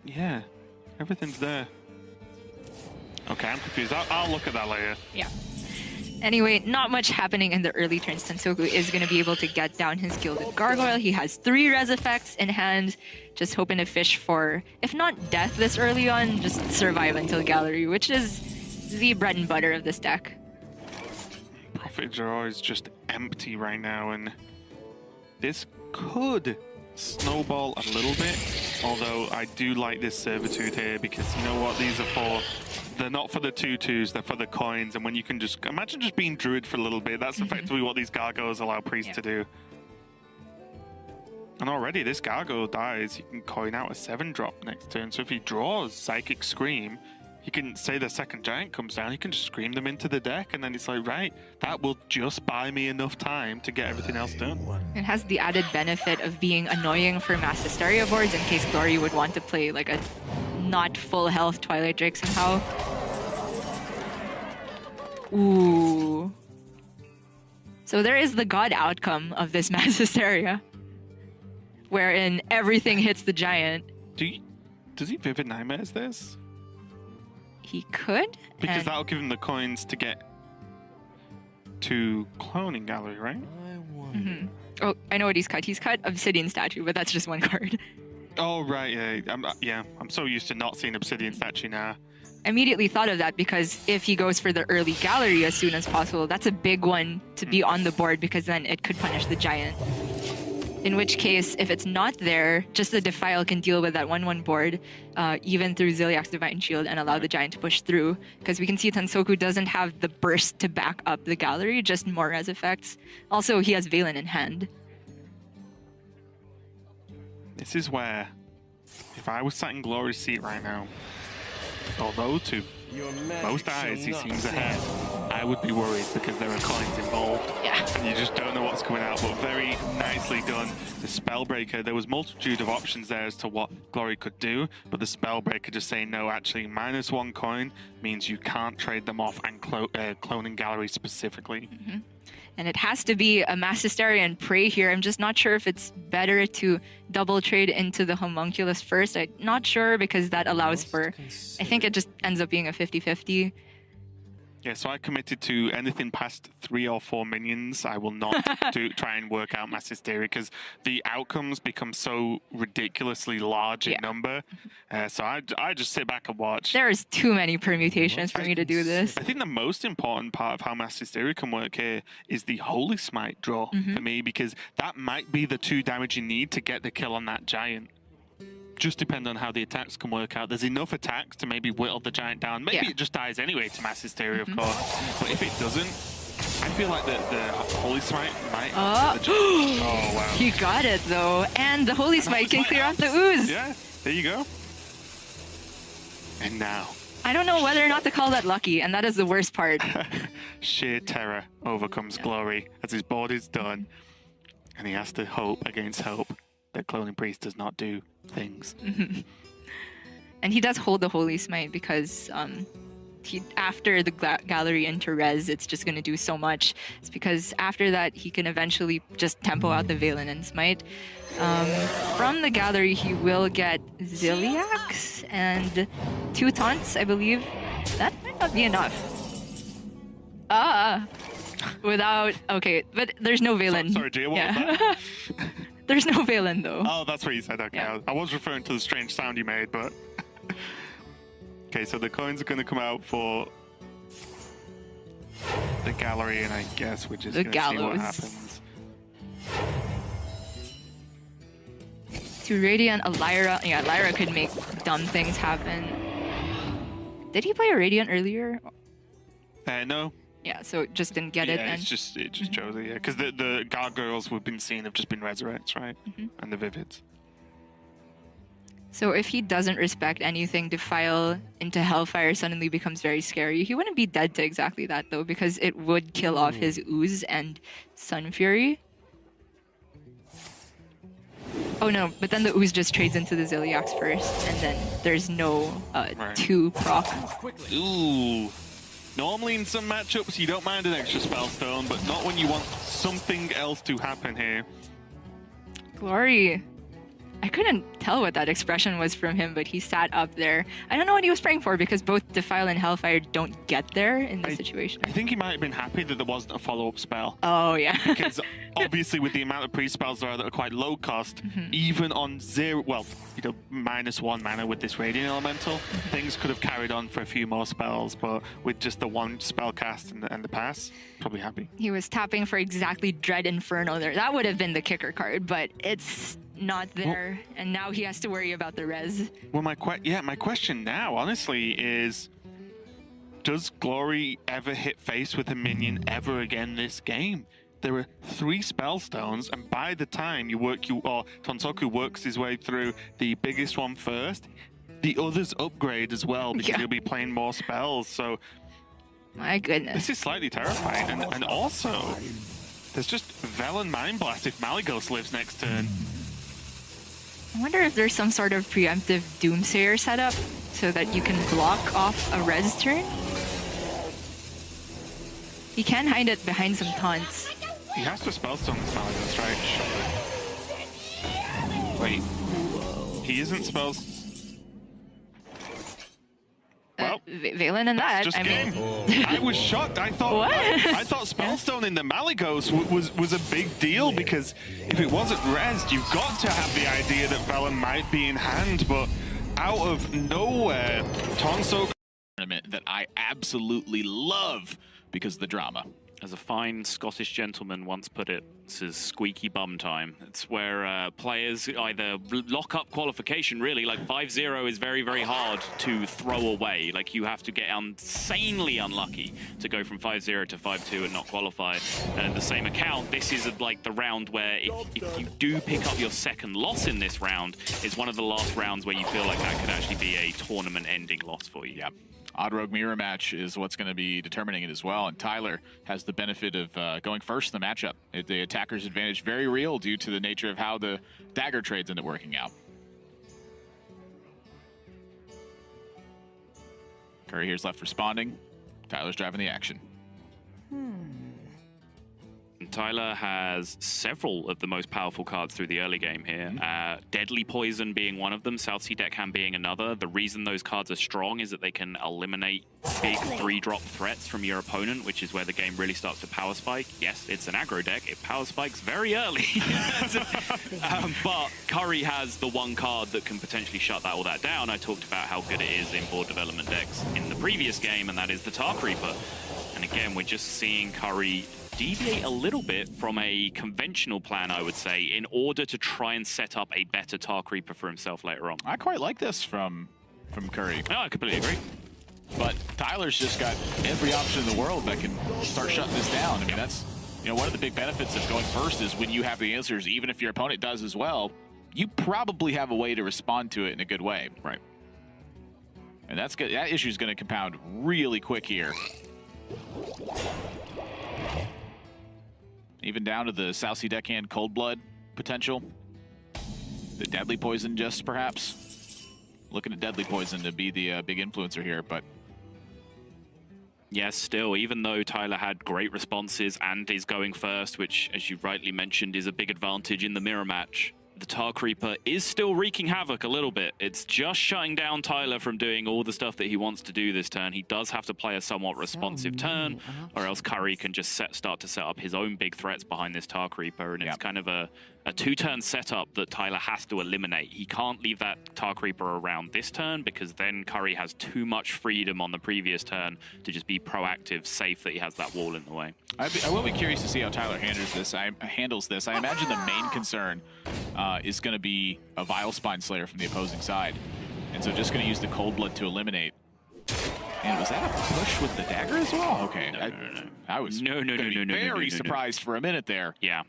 Yeah, everything's there. Okay, I'm confused. I'll look at that later. Yeah. Anyway, not much happening in the early turns. Tansoku is going to be able to get down his Gilded Gargoyle. He has 3 res effects in hand, just hoping to fish for, if not death this early on, just survive until Gallery, which is the bread and butter of this deck. Prophet Draw is just empty right now, and this could snowball a little bit. Although I do like this Servitude here because you know what? These are for... They're not for the 2/2s, they're for the coins. And when you can just... Imagine just being Druid for a little bit. That's effectively what these Gargoyles allow Priests to do. And already this Gargoyle dies, he can coin out a 7-drop next turn. So if he draws Psychic Scream, he can say the second Giant comes down, he can just scream them into the deck, and then it's like, right, that will just buy me enough time to get everything else done. It has the added benefit of being annoying for Mass Hysteria boards in case Glory would want to play like a not full health Twilight Drake somehow. Ooh. So there is the god outcome of this Mass Hysteria, wherein everything hits the Giant. Does he Vivid Nightmares this? He could. Because that'll give him the coins to get to Cloning Gallery, right? Oh, I know what he's cut. He's cut Obsidian Statue, but that's just one card. Oh, right, yeah. I'm so used to not seeing Obsidian Statue now. Immediately thought of that because if he goes for the early Gallery as soon as possible, that's a big one to be on the board because then it could punish the Giant. In which case, if it's not there, just the Defile can deal with that 1/1 board, even through Ziliak's Divine Shield, and allow the Giant to push through. Because we can see Tansoku doesn't have the burst to back up the Gallery, just more res effects. Also, he has Valen in hand. This is where, if I was sat in Glory's seat right now, although to most eyes he seems ahead, I would be worried because there are coins involved. Yeah. And you just don't know what's coming out, but very nicely done. The Spellbreaker, there was multitude of options there as to what Glory could do, but the Spellbreaker just saying no, actually -1 coin means you can't trade them off, and Cloning Gallery specifically. And it has to be a Mass Hysteria and Prey here. I'm just not sure if it's better to double trade into the Homunculus first. I'm not sure because that allows for... I think it just ends up being a 50-50. Yeah, so I committed to anything past 3 or 4 minions. I will not try and work out Mass Hysteria because the outcomes become so ridiculously large in number. So I just sit back and watch. There's too many permutations for me to do this. I think the most important part of how Mass Hysteria can work here is the Holy Smite draw for me, because that might be the 2 damage you need to get the kill on that Giant. Just depend on how the attacks can work out. There's enough attacks to maybe whittle the Giant down. Maybe it just dies anyway to Mass Hysteria, of course. But if it doesn't, I feel like the Holy Smite might... Oh, wow. He got it, though. And the Holy Smite can clear off the ooze. Yeah, there you go. And now... I don't know whether or not to call that lucky, and that is the worst part. Sheer terror overcomes Glory as his board is done. And he has to hope against hope that Cloning Priest does not do things. And he does hold the Holy Smite because after the Gallery into res, it's just going to do so much. It's because after that, he can eventually just tempo out the Valen and Smite. From the Gallery, he will get Ziliax and 2 taunts, I believe. That might not be enough. Without... Okay, but there's no Valen. Sorry, Gia, what was that? There's no Valen, though. Oh, that's what you said. Okay, yeah. I was referring to the strange sound you made, but... Okay, so the coins are going to come out for the Gallery, and I guess we're just going to see what happens. To Radiant, a Lyra. Yeah, Lyra could make dumb things happen. Did he play a Radiant earlier? No. Yeah, so it just didn't get it then. It just chose it, yeah. Because the Gargoyles we've been seeing have just been Resurrects, right? And the Vivids. So if he doesn't respect anything, Defile into Hellfire suddenly becomes very scary. He wouldn't be dead to exactly that, though, because it would kill off his Ooze and Sun Fury. Oh no, but then the Ooze just trades into the Ziliax first, and then there's no 2 proc. Ooh. Normally in some matchups you don't mind an extra Spellstone, but not when you want something else to happen here. Glory. I couldn't tell what that expression was from him, but he sat up there. I don't know what he was praying for because both Defile and Hellfire don't get there in this situation. I think he might have been happy that there wasn't a follow-up spell. Oh, yeah. Because obviously with the amount of pre-spells there are that are quite low cost, even on -1 mana with this Radiant Elemental, things could have carried on for a few more spells, but with just the 1 spell cast and the pass, probably happy. He was tapping for exactly Dread Inferno there. That would have been the kicker card, but it's not there, and now he has to worry about the res. Well, my question now, honestly, is does Glory ever hit face with a minion ever again this game? There are 3 spell stones, and by the time Tansoku works his way through the biggest one first, the others upgrade as well because he'll be playing more spells. So, my goodness, this is slightly terrifying. And also, there's just Velen Mind Blast if Malygos lives next turn. I wonder if there's some sort of preemptive Doomsayer setup so that you can block off a res turn. You can hide it behind some taunts. He has to spellstone this Malygos, right? Wait. He isn't spells. Well, Valen and that. Just I game. mean, I was shocked. I thought What? I thought spellstone in the Malygos was a big deal because if it wasn't rezzed, you've got to have the idea that Velen might be in hand, but out of nowhere, Tansoku tournament that I absolutely love because of the drama. As a fine Scottish gentleman once put it, this is squeaky bum time. It's where players either lock up qualification, really. Like 5-0 is very, very hard to throw away. Like you have to get insanely unlucky to go from 5-0 to 5-2 and not qualify. And the same account, this is like the round where if you do pick up your second loss in this round, it's one of the last rounds where you feel like that could actually be a tournament-ending loss for you. Yeah. Odd Rogue Mirror match is what's going to be determining it as well, and Tyler has the benefit of going first in the matchup. The attacker's advantage very real due to the nature of how the dagger trades end up working out. Curry here's left responding. Tyler's driving the action. Tyler has several of the most powerful cards through the early game here. Deadly Poison being one of them, South Sea Deckhand being another. The reason those cards are strong is that they can eliminate big 3-drop threats from your opponent, which is where the game really starts to power spike. Yes, it's an aggro deck. It power spikes very early. But Curry has the one card that can potentially shut all that down. I talked about how good it is in board development decks in the previous game, and that is the Tar Creeper. And again, we're just seeing Curry deviate a little bit from a conventional plan, I would say, in order to try and set up a better Tar Creeper for himself later on. I quite like this from Curry. No, I completely agree. But Tyler's just got every option in the world that can start shutting this down. I mean, that's, you know, one of the big benefits of going first is when you have the answers, even if your opponent does as well, you probably have a way to respond to it in a good way. Right. And that's good. That issue is going to compound really quick here. Even down to the South Sea Deckhand Cold Blood potential. The Deadly Poison just perhaps. Looking at Deadly Poison to be the big influencer here, but... Yes, still, even though Tyler had great responses and is going first, which, as you rightly mentioned, is a big advantage in the mirror match, the Tar Creeper is still wreaking havoc a little bit. It's just shutting down Tyler from doing all the stuff that he wants to do this turn. He does have to play a somewhat responsive turn, or else Curry can just start to set up his own big threats behind this Tar Creeper, and it's kind of a 2-turn setup that Tyler has to eliminate. He can't leave that Tar Creeper around this turn because then Curry has too much freedom on the previous turn to just be proactive, safe that he has that wall in the way. I will be curious to see how Tyler handles this. I imagine the main concern is going to be a Vile Spine Slayer from the opposing side. And so just going to use the Cold Blood to eliminate. And was that a push with the dagger as well? Okay. No. I was very surprised for a minute there. Yeah.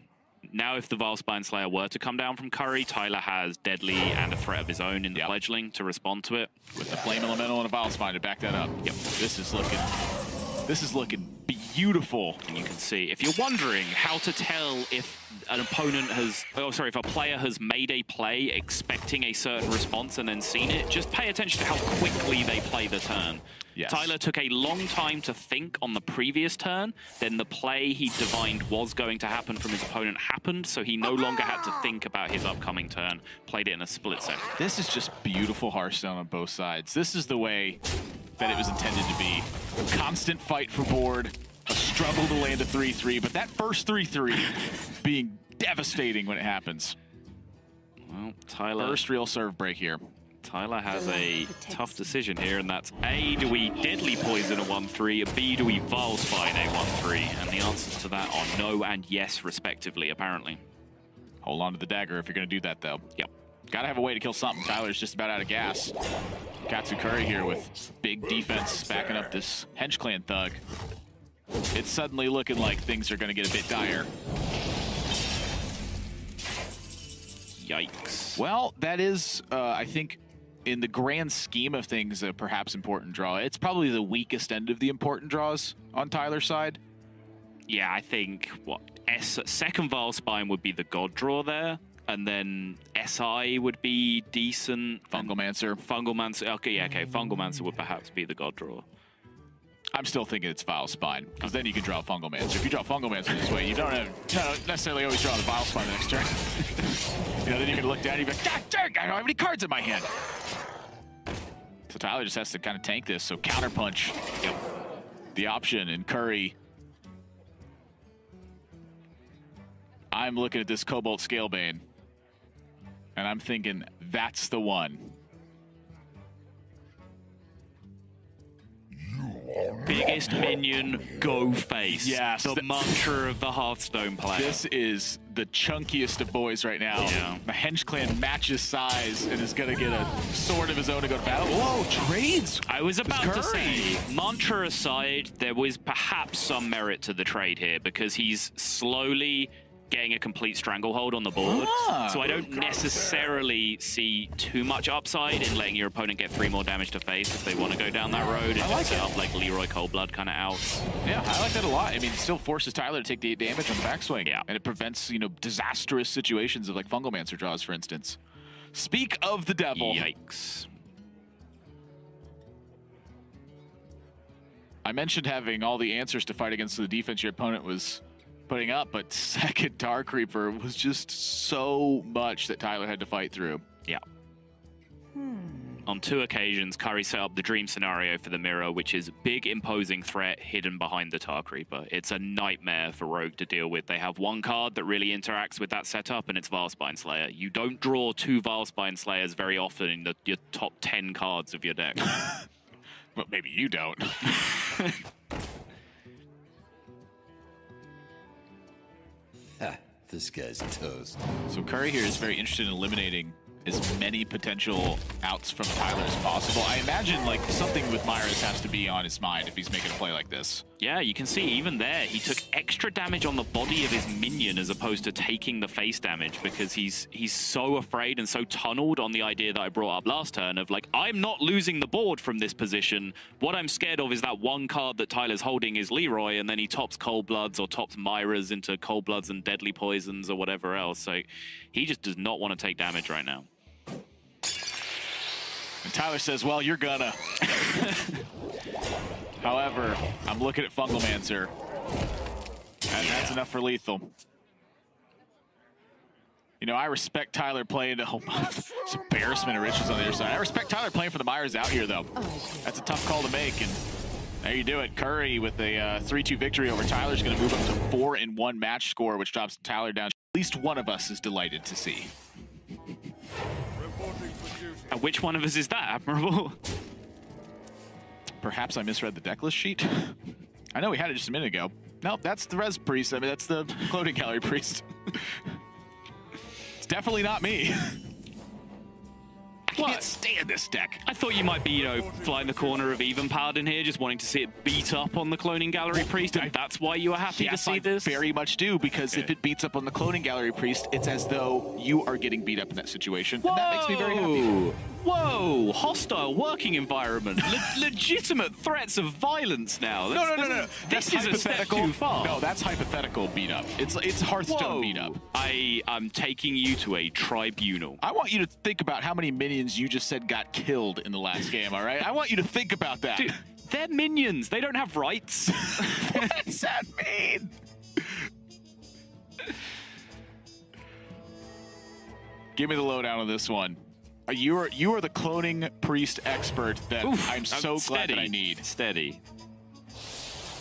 Now, if the Vile Spine Slayer were to come down from Curry, Tyler has Deadly and a threat of his own in the fledgling to respond to it. With the Flame Elemental and a Vile Spine to back that up. Yep. This is looking beautiful. And you can see, if you're wondering how to tell if an opponent has, if a player has made a play expecting a certain response and then seen it, just pay attention to how quickly they play the turn. Yes. Tyler took a long time to think on the previous turn, then the play he divined was going to happen from his opponent happened, so he no longer had to think about his upcoming turn, played it in a split second. This is just beautiful Hearthstone on both sides. This is the way that it was intended to be. A constant fight for board, a struggle to land a 3-3, but that first 3-3 being devastating when it happens. Well, Tyler... First real serve break here. Tyler has a tough decision here, and that's A, do we Deadly Poison a 1-3, B, do we Vile Spine a 1-3? And the answers to that are no and yes, respectively, apparently. Hold on to the dagger if you're going to do that, though. Yep. Got to have a way to kill something. Tyler's just about out of gas. Katsukuri here with big defense backing up this Hench Clan thug. It's suddenly looking like things are going to get a bit dire. Yikes. Well, that is, I think, in the grand scheme of things, a perhaps important draw. It's probably the weakest end of the important draws on Tyler's side. Yeah, I think, second Vile Spine would be the god draw there. And then SI would be decent. Fungalmancer. Fungalmancer. Okay, yeah, okay. Fungalmancer would perhaps be the god draw. I'm still thinking it's Vile Spine, because then you can draw Fungalmancer. If you draw Fungalmancer this way, you don't necessarily always draw the Vile Spine the next turn. Then you can look down and you're like, God dang, I don't have any cards in my hand. So Tyler just has to kind of tank this. So Counterpunch, the option, and Curry. I'm looking at this Cobalt Scalebane, and I'm thinking, that's the one. Biggest minion, go face. Yes. The mantra of the Hearthstone player. This is the chunkiest of boys right now. Yeah. The Hench Clan matches size and is going to get a sword of his own to go to battle. Whoa, trades! I was about to say, mantra aside, there was perhaps some merit to the trade here because he's slowly getting a complete stranglehold on the board. So I don't necessarily see too much upside in letting your opponent get 3 more damage to face if they want to go down that road and just set up like Leroy Coldblood kind of outs. Yeah, I like that a lot. I mean, it still forces Tyler to take the damage on the backswing. Yeah. And it prevents, disastrous situations of like Fungalmancer draws, for instance. Speak of the devil. Yikes. I mentioned having all the answers to fight against the defense your opponent was putting up, but second Dark Reaper was just so much that Tyler had to fight through. Yeah. On 2 occasions, Curry set up the dream scenario for the mirror, which is big imposing threat hidden behind the Dark Reaper. It's a nightmare for Rogue to deal with. They have 1 card that really interacts with that setup, and it's Vilespine Slayer. You don't draw 2 Vilespine Slayers very often in your top 10 cards of your deck. Well, maybe you don't. This guy's toast. So Curry here is very interested in eliminating as many potential outs from Tyler as possible. I imagine like something with Myra's has to be on his mind if he's making a play like this. Yeah, you can see even there, he took extra damage on the body of his minion as opposed to taking the face damage because he's so afraid and so tunneled on the idea that I brought up last turn of like, I'm not losing the board from this position. What I'm scared of is that 1 card that Tyler's holding is Leroy, and then he tops Cold Bloods or tops Myra's into Cold Bloods and Deadly Poisons or whatever else. So he just does not want to take damage right now. And Tyler says, well, you're gonna. However, I'm looking at Fungalmancer, and that's enough for lethal. I respect Tyler playing the whole embarrassment of riches on the other side. I respect Tyler playing for the Myers out here, though. That's a tough call to make, and there you do it. Curry with a 3-2 victory over Tyler's going to move up to 4-1 match score, which drops Tyler down. At least one of us is delighted to see. And which one of us is that, Admirable? Perhaps I misread the decklist sheet. I know we had it just a minute ago. Nope, that's the Res Priest. I mean, that's the Clothing Gallery Priest. It's definitely not me. I can't stand this deck. I thought you might be, flying the corner of Even Paladin here, just wanting to see it beat up on the Cloning Gallery Priest, and that's why you were happy to see this? I very much do, because if it beats up on the Cloning Gallery Priest, it's as though you are getting beat up in that situation, and that makes me very happy. Whoa! Hostile working environment. Legitimate threats of violence now. No. This is a step too far. No, that's hypothetical beat up. It's Hearthstone beat up. I am taking you to a tribunal. I want you to think about how many minions you just said got killed in the last game, all right? I want you to think about that. Dude, they're minions. They don't have rights. What does that mean? Give me the lowdown on this one. You are the cloning priest expert that I'm so glad that I need. Steady.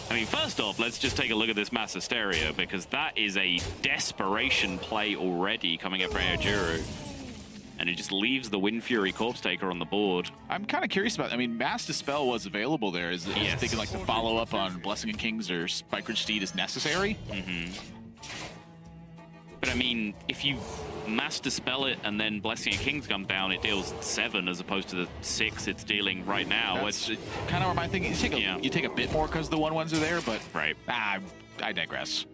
I mean, first off, let's just take a look at this Mass Hysteria, because that is a desperation play already coming up from Aojiru. And it just leaves the Wind Fury Corpse Taker on the board. I'm kind of curious about, I mean, Mass Dispel was available there. Is thinking like the follow-up on Blessing of Kings or Spikeridge Steed is necessary? Mm-hmm. But I mean, if you mass dispel it and then Blessing of Kings come down, it deals 7 as opposed to the 6 it's dealing right now. That's kind of where my thinking. You take a bit more because the 1/1s are there, but right. I digress.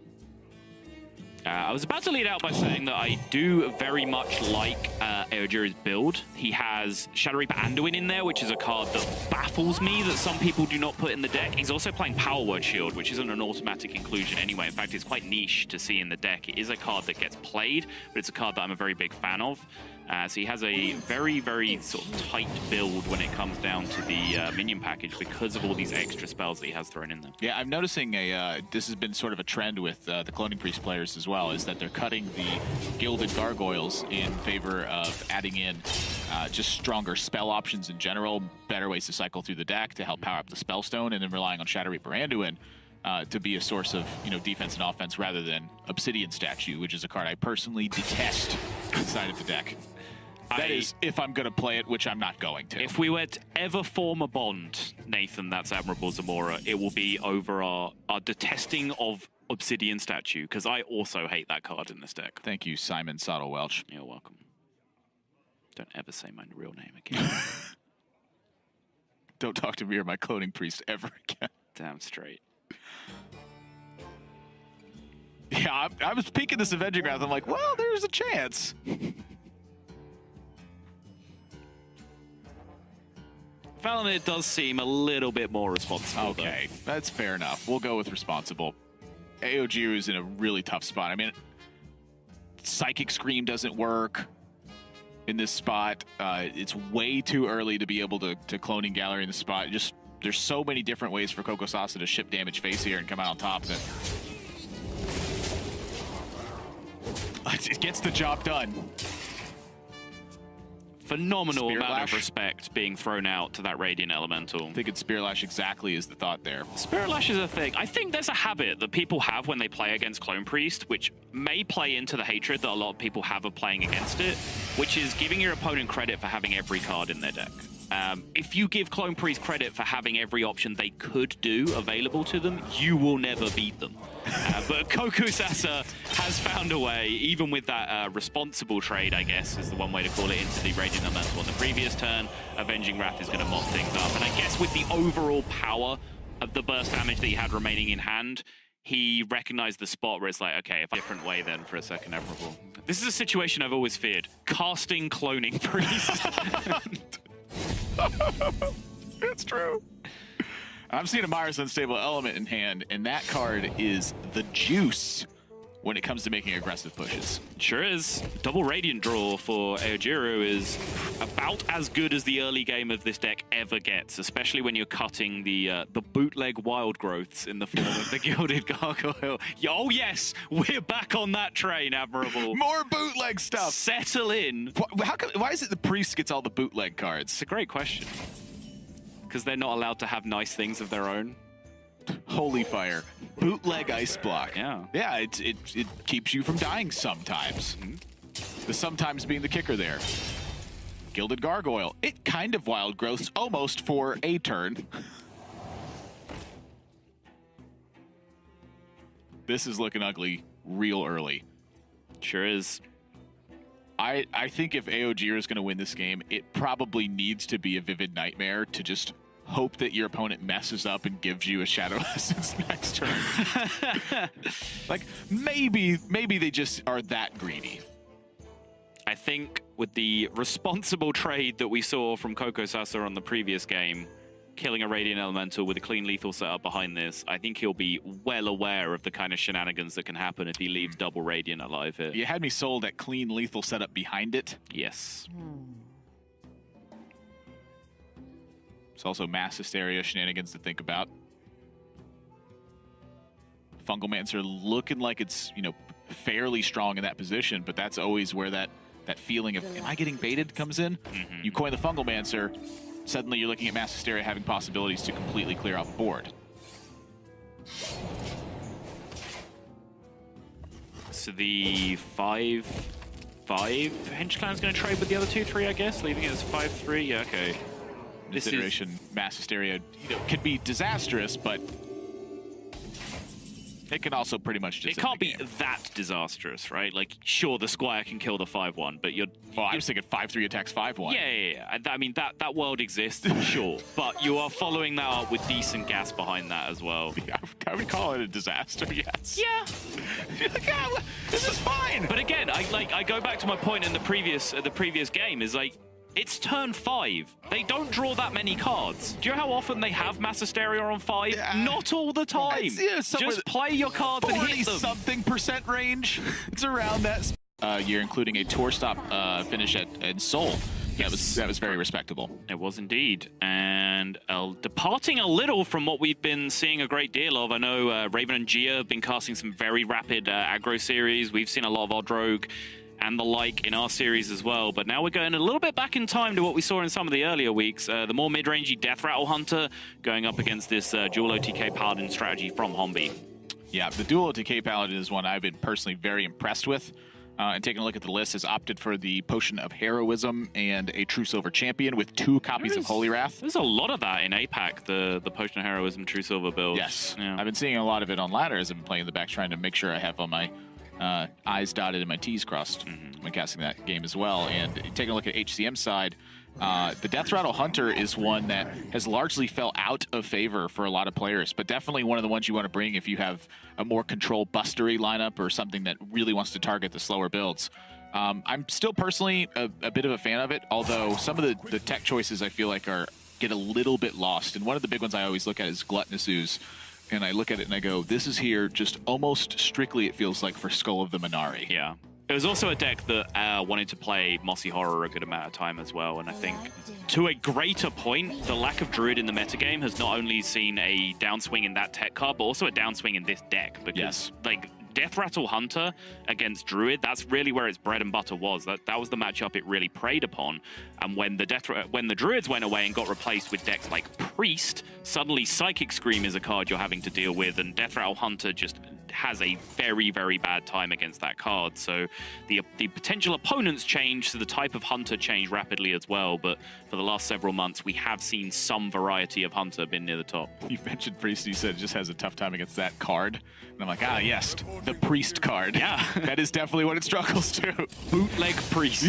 I was about to lead out by saying that I do very much like Aojiru's build. He has Shadow Reaper Anduin in there, which is a card that baffles me that some people do not put in the deck. He's also playing Power Word Shield, which isn't an automatic inclusion anyway. In fact, it's quite niche to see in the deck. It is a card that gets played, but it's a card that I'm a very big fan of. So he has a very, very sort of tight build when it comes down to the minion package because of all these extra spells that he has thrown in there. Yeah, I'm noticing this has been sort of a trend with the Cloning Priest players as well, is that they're cutting the Gilded Gargoyles in favor of adding in just stronger spell options in general, better ways to cycle through the deck to help power up the Spellstone, and then relying on Shadow Reaper Anduin to be a source of defense and offense rather than Obsidian Statue, which is a card I personally detest inside of the deck. That is, if I'm going to play it, which I'm not going to. If we were to ever form a bond, Nathan, that's Admirable Zamora, it will be over our detesting of Obsidian Statue, because I also hate that card in this deck. Thank you, Simon Sotto Welch. You're welcome. Don't ever say my real name again. Don't talk to me or my Cloning Priest ever again. Damn straight. Yeah, I was peeking this Avenging Wrath. I'm like, well, there's a chance. It does seem a little bit more responsible. Okay, that's fair enough. We'll go with responsible. Aojiru is in a really tough spot. I mean, Psychic Scream doesn't work in this spot. It's way too early to be able to Cloning Gallery in the spot. Just there's so many different ways for Cocosasa to ship damage face here and come out on top that it gets the job done. Phenomenal Spirit amount Lash. of respect being thrown out to that Radiant Elemental. I think it's Spirit Lash exactly is the thought there. Spirit Lash is a thing. I think there's a habit that people have when they play against Clone Priest, which may play into the hatred that a lot of people have of playing against it, which is giving your opponent credit for having every card in their deck. If you give Clone Priest credit for having every option they could do available to them, you will never beat them. But Cocosasa has found a way, even with that responsible trade, I guess, is the one way to call it, into the Radiant Elemental on the previous turn. Avenging Wrath is going to mop things up. And I guess with the overall power of the burst damage that he had remaining in hand, he recognized the spot where it's like, okay, if a different way then for a second Admirable. This is a situation I've always feared. Casting Cloning Priest. It's true. I'm seeing a Myra's Unstable Element in hand, and that card is the juice when it comes to making aggressive pushes. Sure is. Double Radiant draw for Aojiru is about as good as the early game of this deck ever gets, especially when you're cutting the bootleg wild growths in the form of the Gilded Gargoyle. Oh yes, we're back on that train, Admirable. More bootleg stuff. Settle in. Why is it the priest gets all the bootleg cards? It's a great question. Because they're not allowed to have nice things of their own. Holy fire. Bootleg Ice Block. Yeah. Yeah, it keeps you from dying sometimes. The sometimes being the kicker there. Gilded Gargoyle. It kind of wild growths almost for a turn. This is looking ugly real early. Sure is. I think if Aojiru is going to win this game, it probably needs to be a Vivid Nightmare to just hope that your opponent messes up and gives you a Shadow Essence next turn. Like, maybe they just are that greedy. I think with the responsible trade that we saw from Cocosasa on the previous game, killing a Radiant Elemental with a clean lethal setup behind this, I think he'll be well aware of the kind of shenanigans that can happen if he leaves double Radiant alive here. You had me sold at clean lethal setup behind it. Yes. It's also Mass Hysteria shenanigans to think about. Fungalmancer looking like it's, fairly strong in that position, but that's always where that feeling of, am I getting baited, comes in. You coin the Fungalmancer, suddenly you're looking at Mass Hysteria having possibilities to completely clear out the board. So the 5-5 Hench Clan's going to trade with the other 2-3, I guess, leaving it as 5-3. Yeah, okay. This iteration, Mass Hysteria, can be disastrous, but It can also pretty much just It can't be that disastrous, right? Like, sure, the Squire can kill the 5-1, but you're... Well, I was thinking 5-3 attacks 5-1. Yeah. I mean, that world exists, sure. But you are following that up with decent gas behind that as well. Yeah, I would call it a disaster, yes. Yeah. Like, ah, this is fine. But again, I go back to my point in the previous game, is like, it's turn 5. They don't draw that many cards. Do you know how often they have Mass Hysteria on 5? Yeah. Not all the time. Just play your cards and hit them. 40-something% range. It's around that. You're including a tour stop finish in Seoul. Yes. That was very respectable. It was indeed. And departing a little from what we've been seeing a great deal of. I know Raven and Gia have been casting some very rapid aggro series. We've seen a lot of Odd Rogue and the like in our series as well. But now we're going a little bit back in time to what we saw in some of the earlier weeks. The more mid-rangey Death Rattle Hunter going up against this dual OTK Paladin strategy from Honbee. Yeah, the dual OTK Paladin is one I've been personally very impressed with. And taking a look at the list, has opted for the Potion of Heroism and a True Silver Champion with 2 copies of Holy Wrath. There's a lot of that in APAC, the Potion of Heroism True Silver build. Yes. Yeah. I've been seeing a lot of it on ladder as I've been playing the back, trying to make sure I have all my I's dotted and my T's crossed when casting that game as well. And taking a look at HCM side, the Death Rattle Hunter is one that has largely fell out of favor for a lot of players, but definitely one of the ones you want to bring if you have a more control bustery lineup or something that really wants to target the slower builds. I'm still personally a bit of a fan of it, although some of the tech choices I feel like get a little bit lost. And one of the big ones I always look at is Gluttonous Ooze. And I look at it and I go, this is here just almost strictly, it feels like, for Skull of the Minari. Yeah. It was also a deck that wanted to play Mossy Horror a good amount of time as well, and I think to a greater point, the lack of Druid in the metagame has not only seen a downswing in that tech card, but also a downswing in this deck, because like Death Rattle Hunter against Druid, that's really where its bread and butter was. That was the matchup it really preyed upon. And when the Druids went away and got replaced with decks like Priest, suddenly Psychic Scream is a card you're having to deal with, and Death Rattle Hunter just has a very, very bad time against that card. So the potential opponents change, so the type of Hunter changed rapidly as well. But for the last several months, we have seen some variety of Hunter been near the top. You mentioned Priest, you said it just has a tough time against that card. And I'm like, ah, yes, the Priest card. Yeah. That is definitely what it struggles to. Bootleg Priest.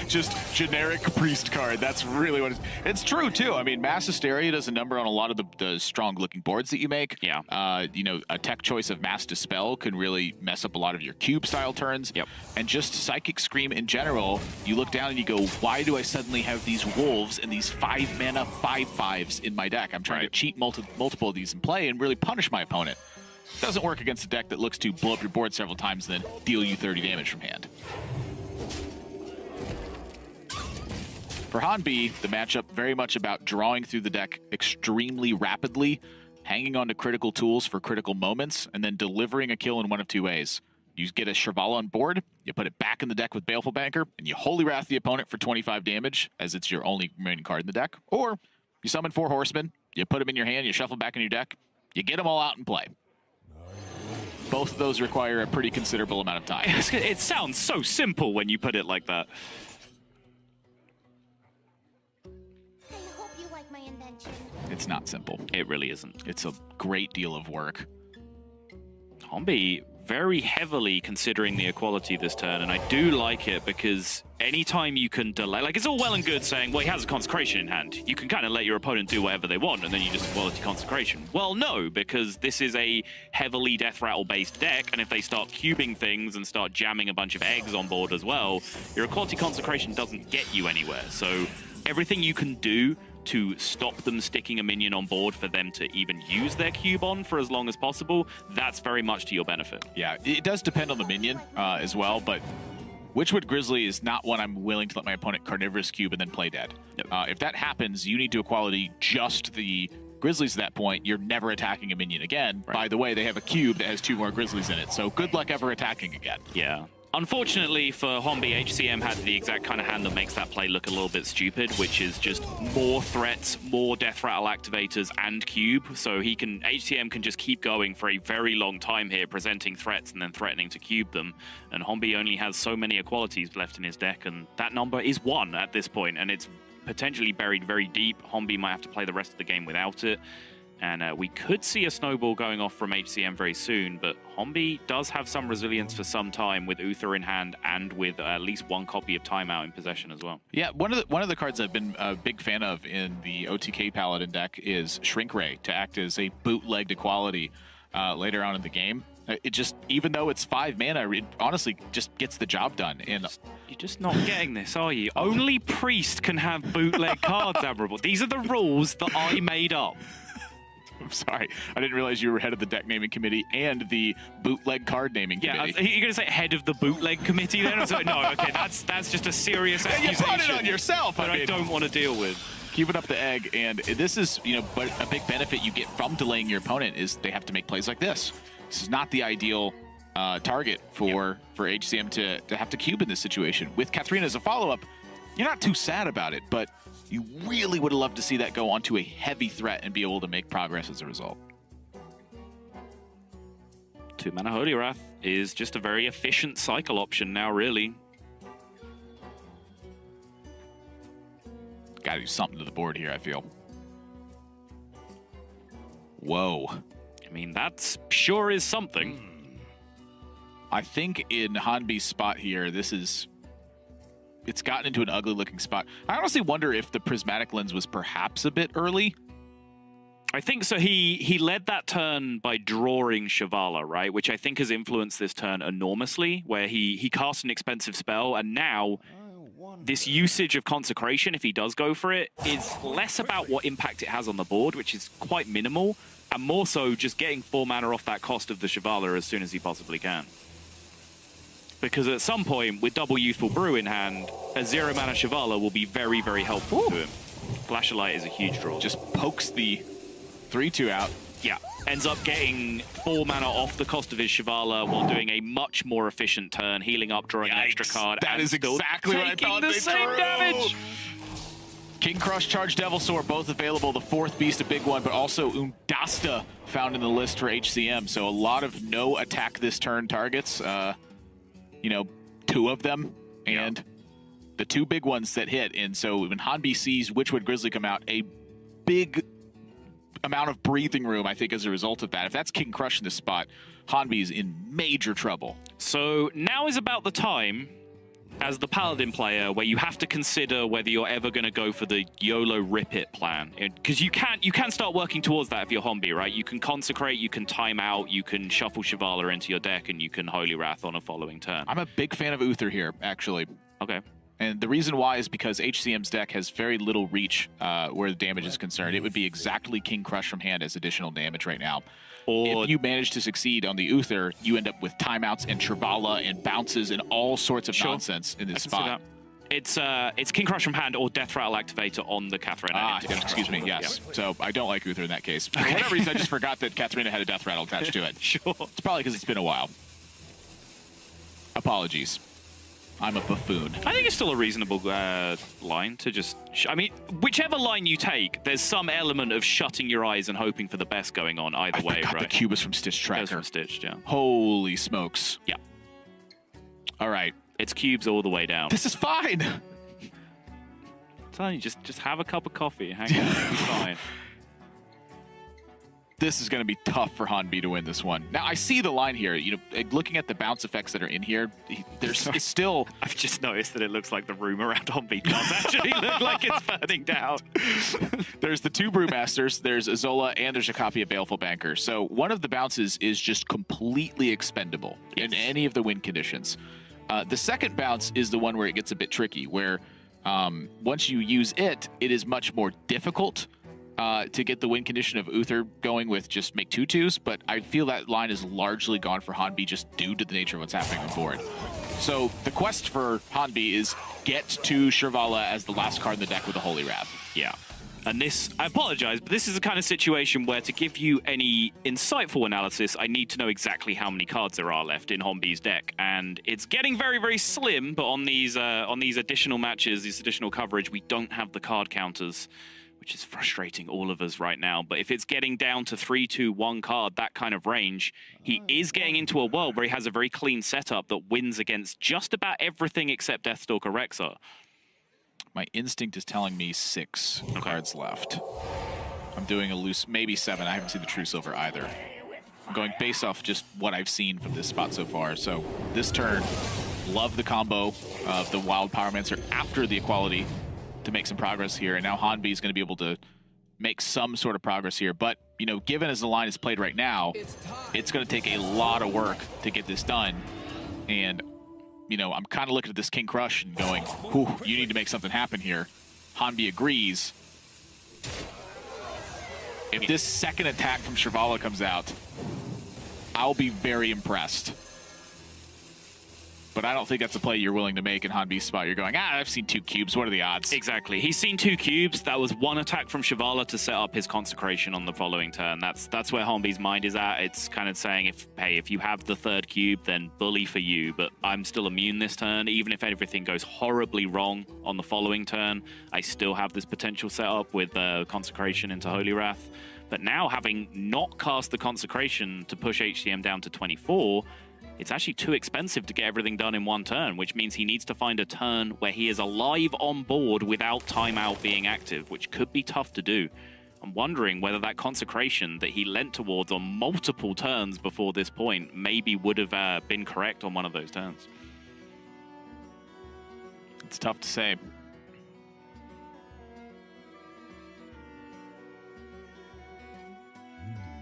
just generic Priest card. That's really what it's true, too. I mean, Mass Hysteria does a number on a lot of the strong-looking boards that you make. Yeah. You know, a tech choice of Mass Dispel can really mess up a lot of your cube-style turns. Yep. And just Psychic Scream in general, you look down and you go, why do I suddenly have these wolves and these 5-mana 5/5s in my deck? I'm trying to cheat multiple of these in play and really punish my opponent. Doesn't work against a deck that looks to blow up your board several times and then deal you 30 damage from hand. For Honbee, the matchup very much about drawing through the deck extremely rapidly, hanging on to critical tools for critical moments, and then delivering a kill in one of 2 ways. You get a Shirvallah on board, you put it back in the deck with Baleful Banker, and you Holy Wrath the opponent for 25 damage, as it's your only remaining card in the deck. Or you summon 4 Horsemen, you put them in your hand, you shuffle them back in your deck, you get them all out and play. Both of those require a pretty considerable amount of time. It sounds so simple when you put it like that. I hope you like my invention. It's not simple. It really isn't. It's a great deal of work. Honbee very heavily considering the equality this turn, and I do like it because anytime you can delay, like, it's all well and good saying, well, he has a Consecration in hand. You can kind of let your opponent do whatever they want, and then you just equality Consecration. Well, no, because this is a heavily Death Rattle-based deck, and if they start cubing things and start jamming a bunch of eggs on board as well, your equality Consecration doesn't get you anywhere. So everything you can do to stop them sticking a minion on board for them to even use their cube on for as long as possible, that's very much to your benefit. Yeah, it does depend on the minion as well, but Witchwood Grizzly is not one I'm willing to let my opponent Carnivorous Cube and then play dead. Yep. If that happens, you need to equality just the Grizzlies at that point. You're never attacking a minion again. Right. By the way, they have a cube that has 2 more Grizzlies in it, so good luck ever attacking again. Yeah. Unfortunately for Honbee, HCM had the exact kind of hand that makes that play look a little bit stupid, which is just more threats, more Death Rattle activators, and cube. So HCM can just keep going for a very long time here, presenting threats and then threatening to cube them. And Honbee only has so many equalities left in his deck, and that number is 1 at this point, and it's potentially buried very deep. Honbee might have to play the rest of the game without it. And we could see a snowball going off from HCM very soon, but Honbee does have some resilience for some time with Uther in hand and with at least one copy of Timeout in possession as well. Yeah, one of the cards I've been a big fan of in the OTK Paladin deck is Shrink Ray to act as a bootlegged equality later on in the game. It just, even though it's 5 mana, it honestly just gets the job done. And you're just not getting this, are you? Only Priest can have bootleg cards, Admirable. These are the rules that I made up. I'm sorry, I didn't realize you were head of the deck naming committee and the bootleg card naming committee. Yeah, you're going to say head of the bootleg committee then? So, no, okay, that's just a serious accusation. You brought it on yourself. That I don't want to deal with. Keeping up the egg, and this is, but a big benefit you get from delaying your opponent is they have to make plays like this. This is not the ideal target for HCM to have to cube in this situation. With Katharina as a follow-up, you're not too sad about it, but you really would have loved to see that go onto a heavy threat and be able to make progress as a result. 2-mana Holy Wrath is just a very efficient cycle option now, really. Gotta do something to the board here, I feel. Whoa. I mean, that sure is something. I think in Honbee's spot here, it's gotten into an ugly looking spot. I honestly wonder if the prismatic lens was perhaps a bit early. I think so. He led that turn by drawing Shivala, right? Which I think has influenced this turn enormously, where he cast an expensive spell, and now this usage of Consecration, if he does go for it, is less about what impact it has on the board, which is quite minimal, and more so just getting 4 mana off that cost of the Shivala as soon as he possibly can. Because at some point, with double Youthful Brew in hand, a 0-mana Shivala will be very, very helpful to him. Flash of Light is a huge draw. Just pokes the 3-2 out. Yeah, ends up getting 4 mana off the cost of his Shivala while doing a much more efficient turn, healing up, drawing an extra card. That is exactly what I thought the same damage. King Crush, Charge, Devil Sword, both available. The 4th beast, a big one, but also Undasta found in the list for HCM. So a lot of no attack this turn targets. 2 of them, and the 2 big ones that hit. And so when Honbee sees Witchwood Grizzly come out, a big amount of breathing room, I think, as a result of that. If that's King Crush in this spot, Honbee's in major trouble. So now is about the time, as the Paladin player, where you have to consider whether you're ever going to go for the YOLO Rip It plan. Because you can start working towards that if you're Honbee, right? You can Consecrate, you can time out, you can shuffle Shivala into your deck, and you can Holy Wrath on a following turn. I'm a big fan of Uther here, actually. Okay. And the reason why is because HCM's deck has very little reach where the damage is concerned. It would be exactly King Crush from hand as additional damage right now. Or if you manage to succeed on the Uther, you end up with timeouts and Shivala and bounces and all sorts of nonsense in this spot. It's King Crush from hand or Death Rattle Activator on the Katharina. Excuse me, yes. Yeah. So I don't like Uther in that case. For whatever reason, I just forgot that Katharina had a Death Rattle attached to it. Sure. It's probably because it's been a while. Apologies. I'm a buffoon. I think it's still a reasonable line to just... I mean, whichever line you take, there's some element of shutting your eyes and hoping for the best going on either way, right? The Cubus from Stitch Tracker. From Stitched, yeah. Holy smokes. Yeah. All right. It's cubes all the way down. This is fine. I'm telling you, just have a cup of coffee. Hang on, it'll be fine. This is going to be tough for Honbee to win this one. Now, I see the line here. Looking at the bounce effects that are in here, it's still... I've just noticed that it looks like the room around Honbee does actually look like it's burning down. There's the 2 Brewmasters, there's Azola, and there's a copy of Baleful Banker. So one of the bounces is just completely expendable in any of the win conditions. The second bounce is the one where it gets a bit tricky, where once you use it, it is much more difficult to get the win condition of Uther going with just make 2/2s, but I feel that line is largely gone for Honbee just due to the nature of what's happening on board. So the quest for Honbee is get to Shivala as the last card in the deck with a Holy Wrath. Yeah. And this, I apologize, but this is the kind of situation where to give you any insightful analysis, I need to know exactly how many cards there are left in Honbee's deck. And it's getting very, very slim, but on these additional matches, this additional coverage, we don't have the card counters, which is frustrating all of us right now. But if it's getting down to 3, 2, 1 card, that kind of range, he is getting into a world where he has a very clean setup that wins against just about everything except Deathstalker Rexar. My instinct is telling me 6 cards left. I'm doing a loose, maybe 7. I haven't seen the true silver either. I'm going based off just what I've seen from this spot so far. So this turn, love the combo of the Wild Pyromancer after the equality to make some progress here. And now Honbee is going to be able to make some sort of progress here. But, you know, given as the line is played right now, it's going to take a lot of work to get this done. And, you know, I'm kind of looking at this King Crush and going, whew, you need to make something happen here. Honbee agrees. If this second attack from Shivala comes out, I'll be very impressed. But I don't think that's a play you're willing to make in Honbee's spot. You're going, I've seen 2 cubes. What are the odds? Exactly. He's seen 2 cubes. That was 1 attack from Shivala to set up his consecration on the following turn. That's where Honbee's mind is at. It's kind of saying, if you have the 3rd cube, then bully for you. But I'm still immune this turn. Even if everything goes horribly wrong on the following turn, I still have this potential setup with consecration into Holy Wrath. But now, having not cast the consecration to push HCM down to 24, it's actually too expensive to get everything done in 1 turn, which means he needs to find a turn where he is alive on board without timeout being active, which could be tough to do. I'm wondering whether that consecration that he lent towards on multiple turns before this point maybe would have been correct on one of those turns. It's tough to say.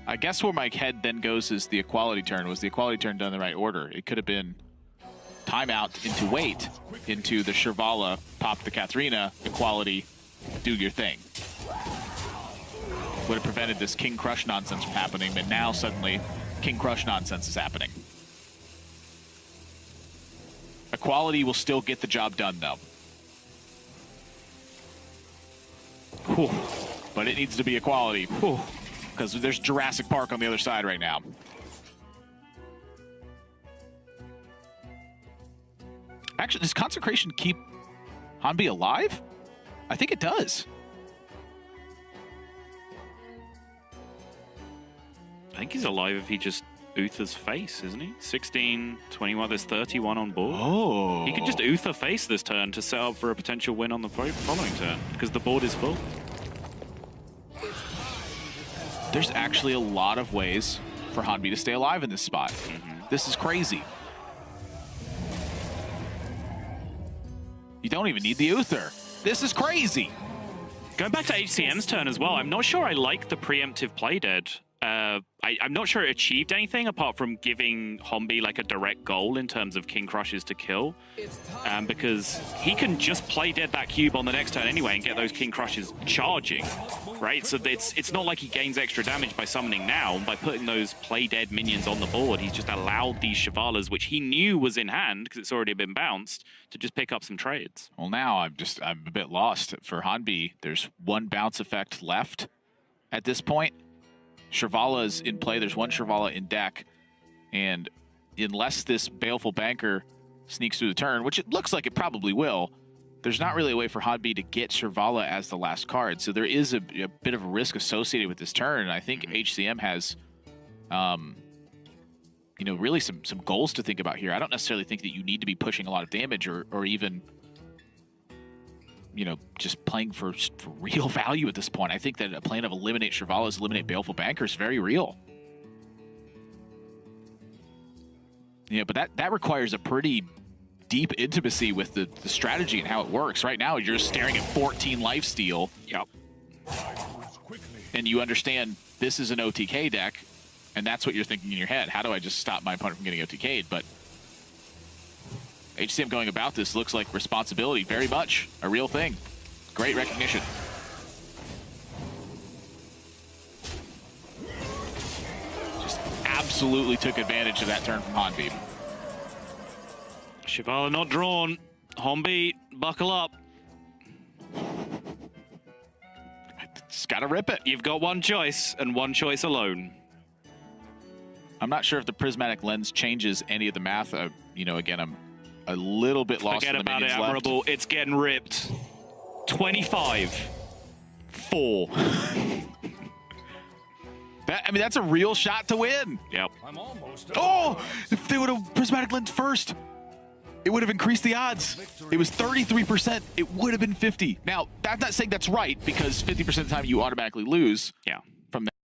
I guess where my head then goes is the equality turn. Was the equality turn done in the right order? It could have been timeout into wait, into the Shivala, pop the Katharina, equality, do your thing. Would have prevented this King Crush nonsense from happening, but now suddenly King Crush nonsense is happening. Equality will still get the job done, though. Whew. But it needs to be equality. Whew. Because there's Jurassic Park on the other side right now. Actually, does Consecration keep Honbee alive? I think it does. I think he's alive if he just Uther's face, isn't he? 16, 21, there's 31 on board. Oh. He could just Uther face this turn to set up for a potential win on the following turn, because the board is full. There's actually a lot of ways for Honbee to stay alive in this spot. This is crazy. You don't even need the Uther. This is crazy. Going back to HCM's turn as well, I'm not sure I like the preemptive play dead. I'm not sure it achieved anything apart from giving Honbee like a direct goal in terms of King Crushes to kill. Because he can just play dead that cube on the next turn anyway and get those King Crushes charging, right? So it's not like he gains extra damage by summoning now. By putting those play dead minions on the board, he's just allowed these Shivalas, which he knew was in hand because it's already been bounced, to just pick up some trades. Well, now I'm a bit lost. For Honbee, there's 1 bounce effect left at this point. Shivala is in play. There's 1 Shivala in deck. And unless this Baleful Banker sneaks through the turn, which it looks like it probably will, there's not really a way for Honbee to get Shivala as the last card. So there is a bit of a risk associated with this turn. And I think HCM has, you know, really some goals to think about here. I don't necessarily think that you need to be pushing a lot of damage or even, you know, just playing for real value at this point. I think that a plan of eliminate Shivalas, eliminate Baleful Banker is very real. Yeah, but that requires a pretty deep intimacy with the strategy and how it works. Right now, you're just staring at 14 lifesteal. Yep. And you understand this is an OTK deck, and that's what you're thinking in your head. How do I just stop my opponent from getting OTK'd? But HCM going about this looks like responsibility, very much a real thing. Great recognition. Just absolutely took advantage of that turn from Honbee. Shivala not drawn. Honbee, buckle up. Just gotta rip it. You've got 1 choice, and 1 choice alone. I'm not sure if the prismatic lens changes any of the math. You know, again, I'm a little bit lost. Forget in the about it, minions Admirable. left. It's getting ripped. 25-4. I mean, that's a real shot to win. Yep. Oh, if they would have prismatic lens first. it would have increased the odds. It was 33%. It would have been 50. Now, I'm not saying that's right because 50% of the time you automatically lose. Yeah.